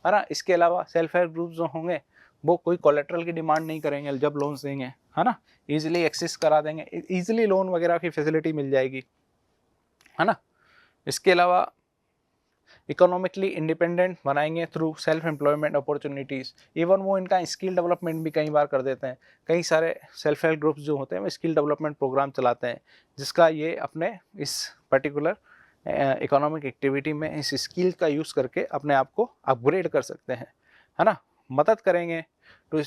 है ना। इसके अलावा सेल्फ हेल्प ग्रुप जो होंगे वो कोई कोलेट्रल की डिमांड नहीं करेंगे जब लोन्स देंगे, है ना। इजीली एक्सेस करा देंगे, इजीली लोन वगैरह की फैसिलिटी मिल जाएगी, है ना। इसके अलावा इकोनॉमिकली इंडिपेंडेंट बनाएंगे through self employment opportunities. Even वो इनका स्किल डेवलपमेंट भी कई बार कर देते हैं। कई सारे सेल्फ हेल्प ग्रुप्स जो होते हैं वो स्किल डेवलपमेंट प्रोग्राम चलाते हैं, जिसका ये अपने इस पर्टिकुलर इकोनॉमिक एक्टिविटी में इस स्किल का यूज़ करके अपने आप को अपग्रेड कर सकते हैं, है ना। मदद करेंगे टू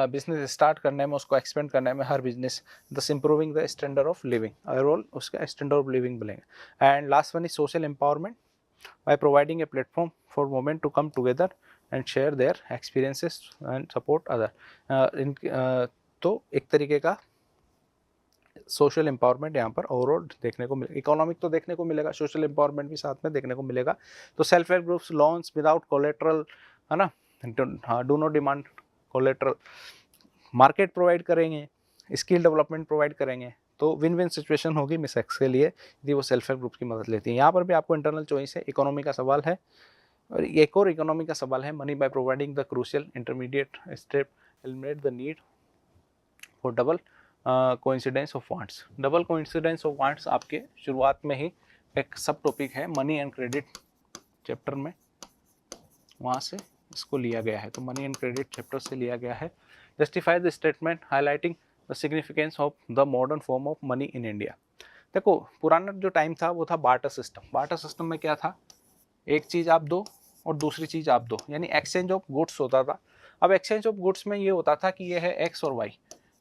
बिजनेस स्टार्ट करने में, उसको एक्सपेंड करने में, हर बिजनेस दस improving the standard of living, overall उसका स्टैंडर्ड ऑफ लिविंग बनेगा। And last one is social empowerment by providing a platform for women to come together and share their experiences and support other। तो एक तरीके का social empowerment यहाँ पर overall देखने को मिलेगा। इकोनॉमिक तो देखने को मिलेगा, सोशल एम्पावरमेंट भी साथ में देखने को मिलेगा। तो self help groups loans without collateral, है ना, do not demand collateral, market provide करेंगे, स्किल डेवलपमेंट प्रोवाइड करेंगे, तो विन विन सिचुएशन होगी मिस एक्स के लिए यदि वो सेल्फ हेल्प ग्रुप की मदद लेती है। यहाँ पर भी आपको इंटरनल चॉइस है, इकोनॉमी का सवाल है, और एक और इकोनॉमी का सवाल है, money by providing the crucial intermediate step eliminate the need for double coincidence of wants. Double coincidence of wants आपके शुरुआत में ही एक सब टॉपिक है मनी एंड क्रेडिट चैप्टर में, वहाँ से इसको लिया गया है। तो मनी एंड क्रेडिट चैप्टर से लिया गया है। Justify the statement highlighting the significance of the modern form of money in India. देखो पुराना जो टाइम था वो था बार्टर सिस्टम। बार्टर सिस्टम में क्या था, एक चीज़ आप दो और दूसरी चीज़ आप दो, यानी एक्सचेंज ऑफ गुड्स होता था। अब एक्सचेंज ऑफ गुड्स में ये होता था कि ये है एक्स और वाई,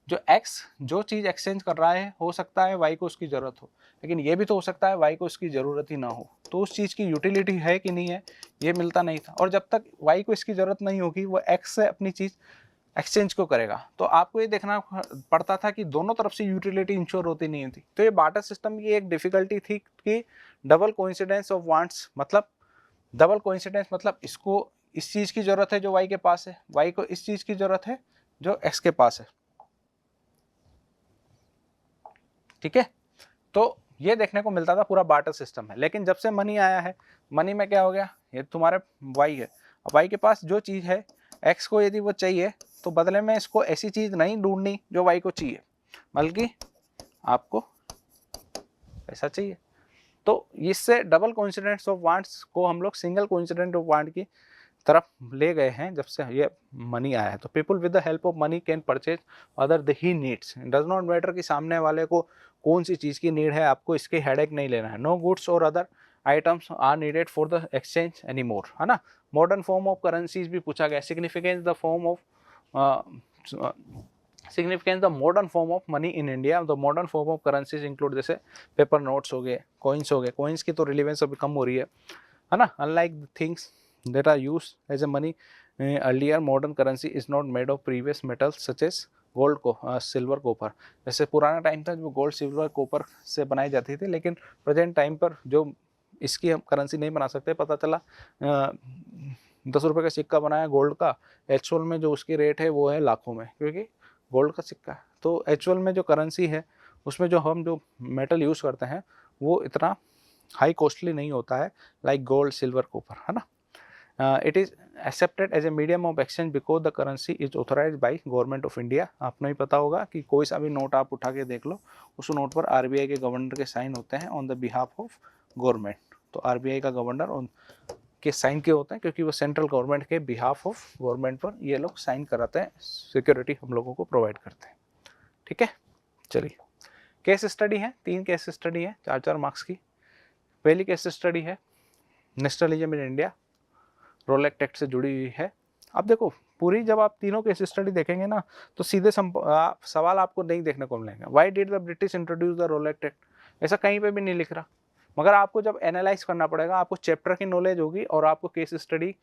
जो एक्स जो चीज़ एक्सचेंज कर रहा है हो सकता है वाई को उसकी ज़रूरत हो, लेकिन ये भी तो हो सकता है वाई को इसकी ज़रूरत ही ना हो। तो उस चीज़ की यूटिलिटी है कि नहीं है ये मिलता नहीं था। और जब तक वाई को इसकी ज़रूरत नहीं होगी वो एक्स से अपनी चीज़ एक्सचेंज को करेगा। तो आपको ये देखना पड़ता था कि दोनों तरफ से यूटिलिटी इंश्योर होती नहीं थी। तो ये बार्टर सिस्टम की एक डिफिकल्टी थी कि डबल कोइंसिडेंस ऑफ वांट्स, मतलब डबल कोइंसिडेंस मतलब इसको इस चीज की जरूरत है जो y के पास है, y को इस चीज की जरूरत है जो x के पास है, ठीक है। तो ये देखने को मिलता था पूरा बार्टर सिस्टम है, लेकिन जब से मनी आया है, मनी में क्या हो गया, ये तुम्हारे y है, अब y के पास जो चीज है x को यदि वो चाहिए तो बदले में इसको ऐसी चीज नहीं ढूंढनी जो y को चाहिए, बल्कि आपको पैसा चाहिए। तो इससे डबल कोइंसिडेंस ऑफ वांट्स को हम लोग सिंगल कोइंसिडेंट ऑफ वांट की तरफ ले गए हैं जब से ये मनी आया है। तो people with the help of money can purchase other the he needs, does not matter कि सामने वाले को कौन सी चीज़ की नीड है, आपको इसके हेडेक नहीं लेना है। नो गुड्स और other items are needed for the exchange any more, है ना। मॉडर्न फॉर्म ऑफ करेंसीज भी पूछा गया, significance the form of significance the modern form of money in India, the modern form of currencies include जैसे paper notes हो गए, coins हो गए, कॉइन्स की तो रिलीवेंस अभी कम हो रही है ना। Unlike things that are used as a money earlier, modern currency is not made of previous metals such as gold को सिल्वर कॉपर। जैसे पुराना टाइम था जो गोल्ड सिल्वर कॉपर से बनाई जाती थी, लेकिन प्रेजेंट टाइम पर जो इसकी हम करेंसी नहीं बना सकते, पता चला 10 रुपये का सिक्का बनाया गोल्ड का, एक्चुअल में जो उसकी रेट है वो है लाखों में, क्योंकि गोल्ड का सिक्का है। तो एक्चुअल में जो करेंसी है उसमें जो हम जो मेटल यूज़ करते हैं वो इतना हाई कॉस्टली नहीं होता है लाइक गोल्ड सिल्वर कॉपर, है ना। It is accepted as a medium of exchange because the currency is authorise by government of India. आपको नहीं पता होगा कि कोई सा भी नोट आप उठा के देख लो, उस नोट पर आरबीआई के गवर्नर के साइन होते हैं on the behalf of government. तो आरबीआई का गवर्नर के साइन क्यों होते हैं, क्योंकि वो सेंट्रल गवर्नमेंट के बिहाफ ऑफ गवर्नमेंट पर ये लोग साइन कराते हैं, सिक्योरिटी हम लोगों को प्रोवाइड करते हैं, ठीक है। चलिए केस स्टडी है, 3 केस स्टडी है 4-4 मार्क्स की। पहली केस स्टडी है नेशनलिज्म इन इंडिया, रोलेक्ट एक्ट से जुड़ी हुई है। अब देखो पूरी जब आप तीनों केस स्टडी देखेंगे ना तो सीधे सवाल आपको नहीं देखने को मिलेंगे, why did the British introduce the रोलेक्ट act, ऐसा कहीं पे भी नहीं लिख रहा। मगर आपको जब एनालाइज करना पड़ेगा, आपको चैप्टर की नॉलेज होगी और आपको केस स्टडी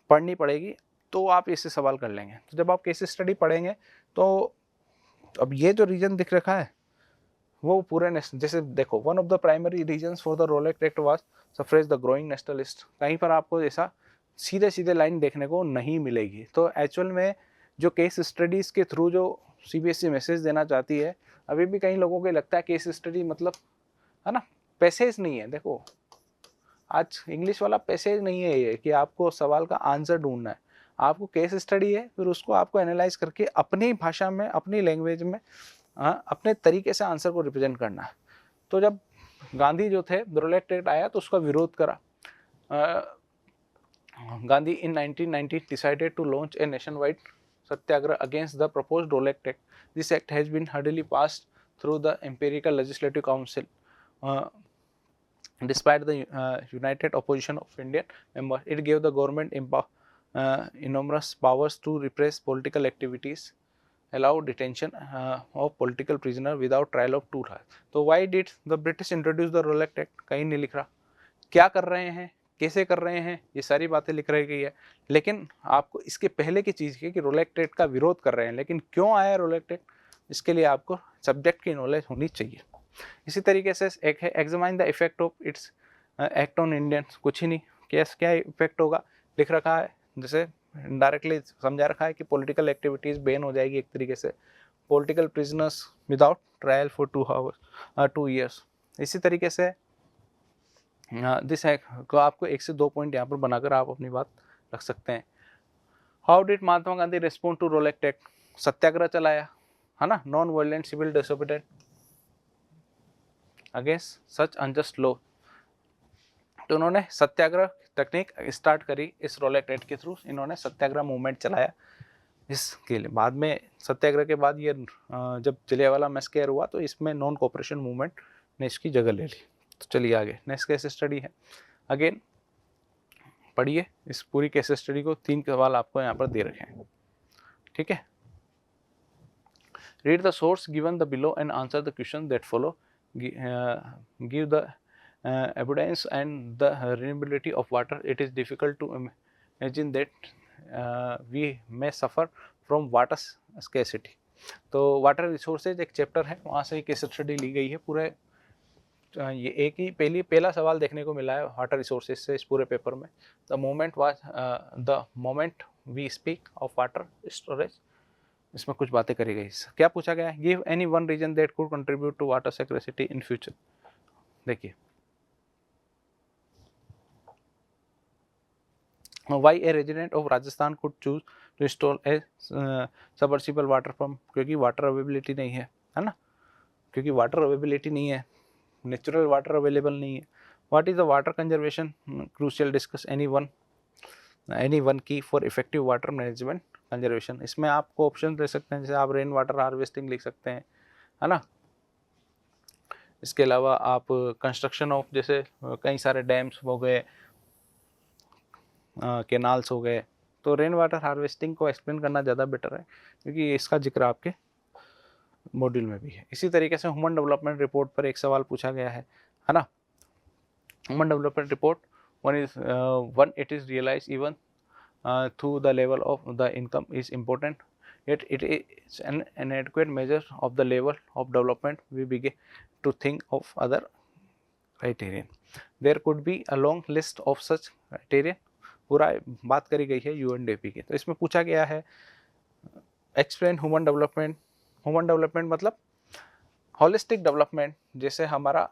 पढ़नी पड़ेगी, तो आप इससे सवाल कर लेंगे। तो जब आप केस स्टडी पढ़ेंगे तो अब ये जो रीजन दिख रखा है वो पूरे जैसे देखो, one of the primary reasons for the रोलेक्ट act was suffrage the growing nationalist. कहीं पर आपको ऐसा सीधे सीधे लाइन देखने को नहीं मिलेगी। तो एक्चुअल में जो केस स्टडीज़ के थ्रू जो सीबीएसई मैसेज देना चाहती है, अभी भी कई लोगों को लगता है केस स्टडी मतलब, है ना, पैसेज नहीं है। देखो आज इंग्लिश वाला पैसेज नहीं है ये कि आपको सवाल का आंसर ढूंढना है, आपको केस स्टडी है, फिर उसको आपको एनालाइज करके अपनी भाषा में, अपनी लैंग्वेज में, अपने तरीके से आंसर को रिप्रेजेंट करना है। तो जब गांधी जो थे, रोलेक्ट एक्ट आया तो उसका विरोध करा। गांधी इन 1990 decided to launch a nationwide satyagraha against the proposed Rolect Act. This act has been hurriedly passed through the Empirical Legislative Council. Despite the united opposition of Indian members, it gave the government enormous powers to repress political activities, allow detention of political prisoner without trial of 2 years. तो why did the British introduce the Rolect Act? कहीं नहीं लिख रहा क्या कर रहे हैं, कैसे कर रहे हैं, ये सारी बातें लिख रही गई है। लेकिन आपको इसके पहले की चीज़ है कि रोलेक्ट एक्ट का विरोध कर रहे हैं, लेकिन क्यों आया रोलेक्ट एक्ट, इसके लिए आपको सब्जेक्ट की नॉलेज होनी चाहिए। इसी तरीके से एक है examine the effect of its act on Indians, कुछ ही नहीं, क्या इफेक्ट होगा लिख रखा है, जैसे डायरेक्टली समझा रखा है कि पॉलिटिकल एक्टिविटीज़ बैन हो जाएगी एक तरीके से, political prisoners without trial for 2 years। इसी तरीके से दिस है को आपको 1 से 2 पॉइंट यहाँ पर बनाकर आप अपनी बात रख सकते हैं। How did Mahatma Gandhi respond to Rowlatt act, satyagraha चलाया, है ना, non violent civil disobedience against such unjust law. तो उन्होंने सत्याग्रह टेक्निक स्टार्ट करी इस रोलेक्ट एक्ट के थ्रू, इन्होंने सत्याग्रह मूवमेंट चलाया इसके लिए। बाद में सत्याग्रह के बाद ये जब जलियांवाला मैसेकर हुआ तो इसमें नॉन कोऑपरेशन मूवमेंट ने इसकी जगह ले ली। तो चलिए आगे नेक्स्ट केस स्टडी है, अगेन पढ़िए इस पूरी केस स्टडी को, 3 सवाल आपको यहाँ पर दे रखे हैं, ठीक है। Read the source given the below and answer the question that follow, give the evidence and the renewability of water. It is difficult to imagine that we may suffer from water scarcity. तो water resources एक chapter है, वहाँ से case study ली गई है, पूरे ये एक ही पहला सवाल देखने को मिला है वाटर रिसोर्सेज से इस पूरे पेपर में। The moment we speak of water storage, इसमें कुछ बातें करी गई। क्या पूछा गया है, give any one reason that could contribute to water scarcity in future. देखिए, why a resident of Rajasthan could choose to install a submersible water pump, क्योंकि वाटर अवेबिलिटी नहीं है ना, क्योंकि वाटर अवेबिलिटी नहीं है, नेचुरल वाटर अवेलेबल नहीं है। What is the water conservation crucial, discuss any one key for effective water management conservation. इसमें आपको ऑप्शन दे सकते हैं, जैसे आप रेन वाटर हार्वेस्टिंग लिख सकते हैं, है ना। इसके अलावा आप कंस्ट्रक्शन ऑफ, जैसे कई सारे डैम्स हो गए, कैनाल्स हो गए, तो रेन वाटर हार्वेस्टिंग को एक्सप्लेन करना ज़्यादा बेटर है, क्योंकि इसका जिक्र आपके मॉड्यूल में भी है। इसी तरीके से ह्यूमन डेवलपमेंट रिपोर्ट पर एक सवाल पूछा गया है ना। Human development report one it is realise even through the level of the income is important, yet it is an inadequate measure of the level of development. We begin to think of other criterion. There could be a long list of such criterion. पूरा बात करी गई है UNDP की। तो इसमें पूछा गया है explain human development. Human development मतलब होलिस्टिक डेवलपमेंट, जैसे हमारा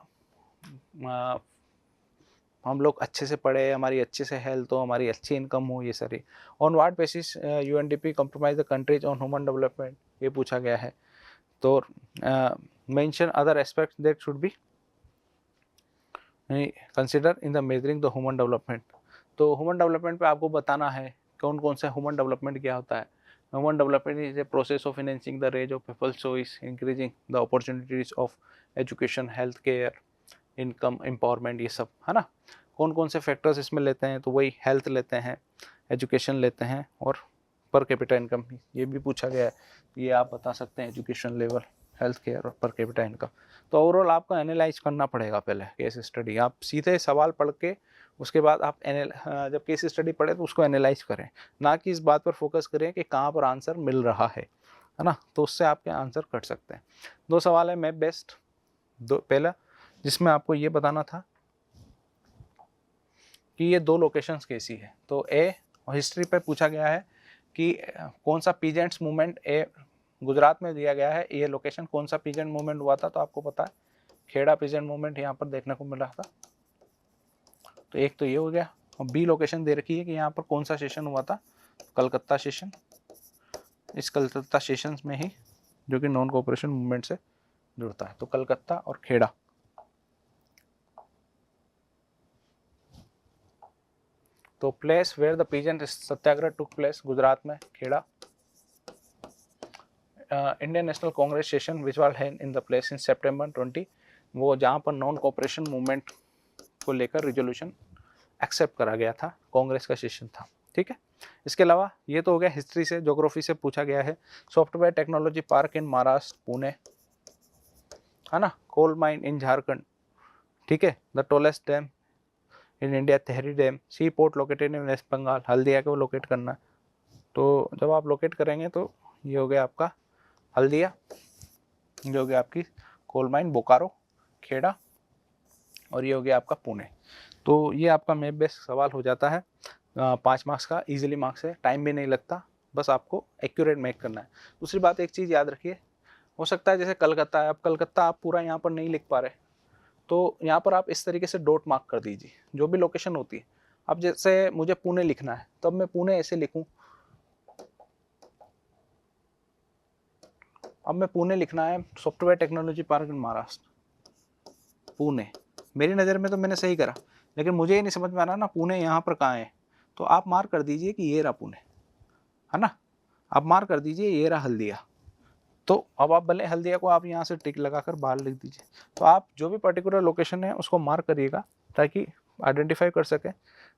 हम लोग अच्छे से पढ़े, हमारी अच्छे से हेल्थ हो, हमारी अच्छी इनकम हो, ये सारी। On what basis UNDP compromise the countries on human development, ये पूछा गया है। तो mention other aspects that should be consider in the measuring the human development. तो ह्यूमन डेवलपमेंट पे आपको बताना है कौन कौन सा ह्यूमन डेवलपमेंट क्या होता है। Human development is a process of enhancing the range of people, so is increasing the opportunities of education, health care, income, empowerment, ये सब, है ना। कौन कौन से फैक्टर्स इसमें लेते हैं, तो वही हेल्थ लेते हैं, एजुकेशन लेते हैं, और पर कैपिटा इनकम, ये भी पूछा गया है। ये आप बता सकते हैं, एजुकेशन लेवल, हेल्थ केयर और पर कैपिटा इनकम। तो ओवरऑल आपको एनालाइज करना पड़ेगा पहले केस स्टडी। आप सीधे सवाल पढ़ के उसके बाद आप जब केस स्टडी पढ़े तो उसको एनालाइज करें, ना कि इस बात पर फोकस करें कि कहाँ पर आंसर मिल रहा है ना। तो उससे आपके आंसर कट सकते हैं। 2 सवाल है मैप बेस्ड। पहला जिसमें आपको ये बताना था कि ये 2 लोकेशंस कैसी है। तो ए हिस्ट्री पे पूछा गया है कि कौन सा पीजेंट्स मूवमेंट ए गुजरात में दिया गया है, ये लोकेशन कौन सा पीजेंट मूवमेंट हुआ था, तो आपको पता है खेड़ा पीजेंट मूवमेंट यहाँ पर देखने को मिल रहा था। तो एक तो ये हो गया, और बी लोकेशन दे रखी है कि यहाँ पर कौन सा सेशन हुआ था, कलकत्ता सेशन। इस कलकत्ता सेशन में ही जो कि नॉन कोऑपरेशन मूवमेंट से जुड़ता है, तो कलकत्ता और खेड़ा। तो place where the peasant satyagraha took place, Gujarat में Kheda. Indian National Congress session which was held in the place in September 20, वो जहाँ पर नॉन कोऑपरेशन मूवमेंट को लेकर रिजोल्यूशन एक्सेप्ट करा गया था, कांग्रेस का सेशन था। ठीक है, इसके अलावा ये तो हो गया हिस्ट्री से। ज्योग्राफी से पूछा गया है software technology park in Maharashtra Pune, है ना। कोल माइन इन झारखंड, ठीक है। The tallest dam in India Tehri dam. Sea port located in West Bengal, Haldia को लोकेट करना। तो जब आप लोकेट करेंगे तो ये हो गया आपका हल्दिया, ये हो गया आपकी कोल माइन बोकारो, खेड़ा, और ये हो गया आपका पुणे। तो ये आपका मैप बेस्ड सवाल हो जाता है 5 मार्क्स का, इजीली मार्क्स है, टाइम भी नहीं लगता, बस आपको एक्यूरेट मैच करना है। दूसरी बात, एक चीज़ याद रखिए, हो सकता है जैसे कलकत्ता है, अब कलकत्ता आप पूरा यहाँ पर नहीं लिख पा रहे, तो यहाँ पर आप इस तरीके से डॉट मार्क कर दीजिए जो भी लोकेशन होती है। अब जैसे मुझे पुणे लिखना है, तो अब मैं पुणे ऐसे लिखूँ, अब मैं पुणे लिखना है, software technology park in Maharashtra Pune. मेरी नज़र में तो मैंने सही करा, लेकिन मुझे ये नहीं समझ में आ रहा ना पुणे यहाँ पर कहाँ है। तो आप मार्क कर दीजिए कि ये रहा पुणे, है ना। आप मार्क कर दीजिए ये रहा हल्दिया। तो अब आप भले हल्दिया को आप यहाँ से टिक लगाकर बाहर लिख दीजिए। तो आप जो भी पर्टिकुलर लोकेशन है उसको मार्क करिएगा ताकि आइडेंटिफाई कर सकें।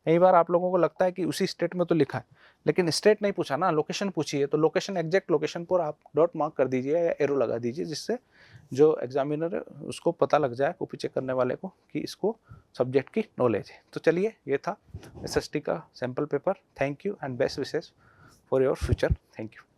कई बार आप लोगों को लगता है कि उसी स्टेट में तो लिखा है, लेकिन स्टेट नहीं पूछा ना, लोकेशन पूछी है। तो लोकेशन, एग्जैक्ट लोकेशन पर आप डॉट मार्क कर दीजिए या एरो लगा दीजिए, जिससे जो एग्जामिनर है उसको पता लग जाए, कॉपी चेक करने वाले को, कि इसको सब्जेक्ट की नॉलेज है। तो चलिए, ये था SST का sample paper. Thank you and best wishes for your future. Thank you.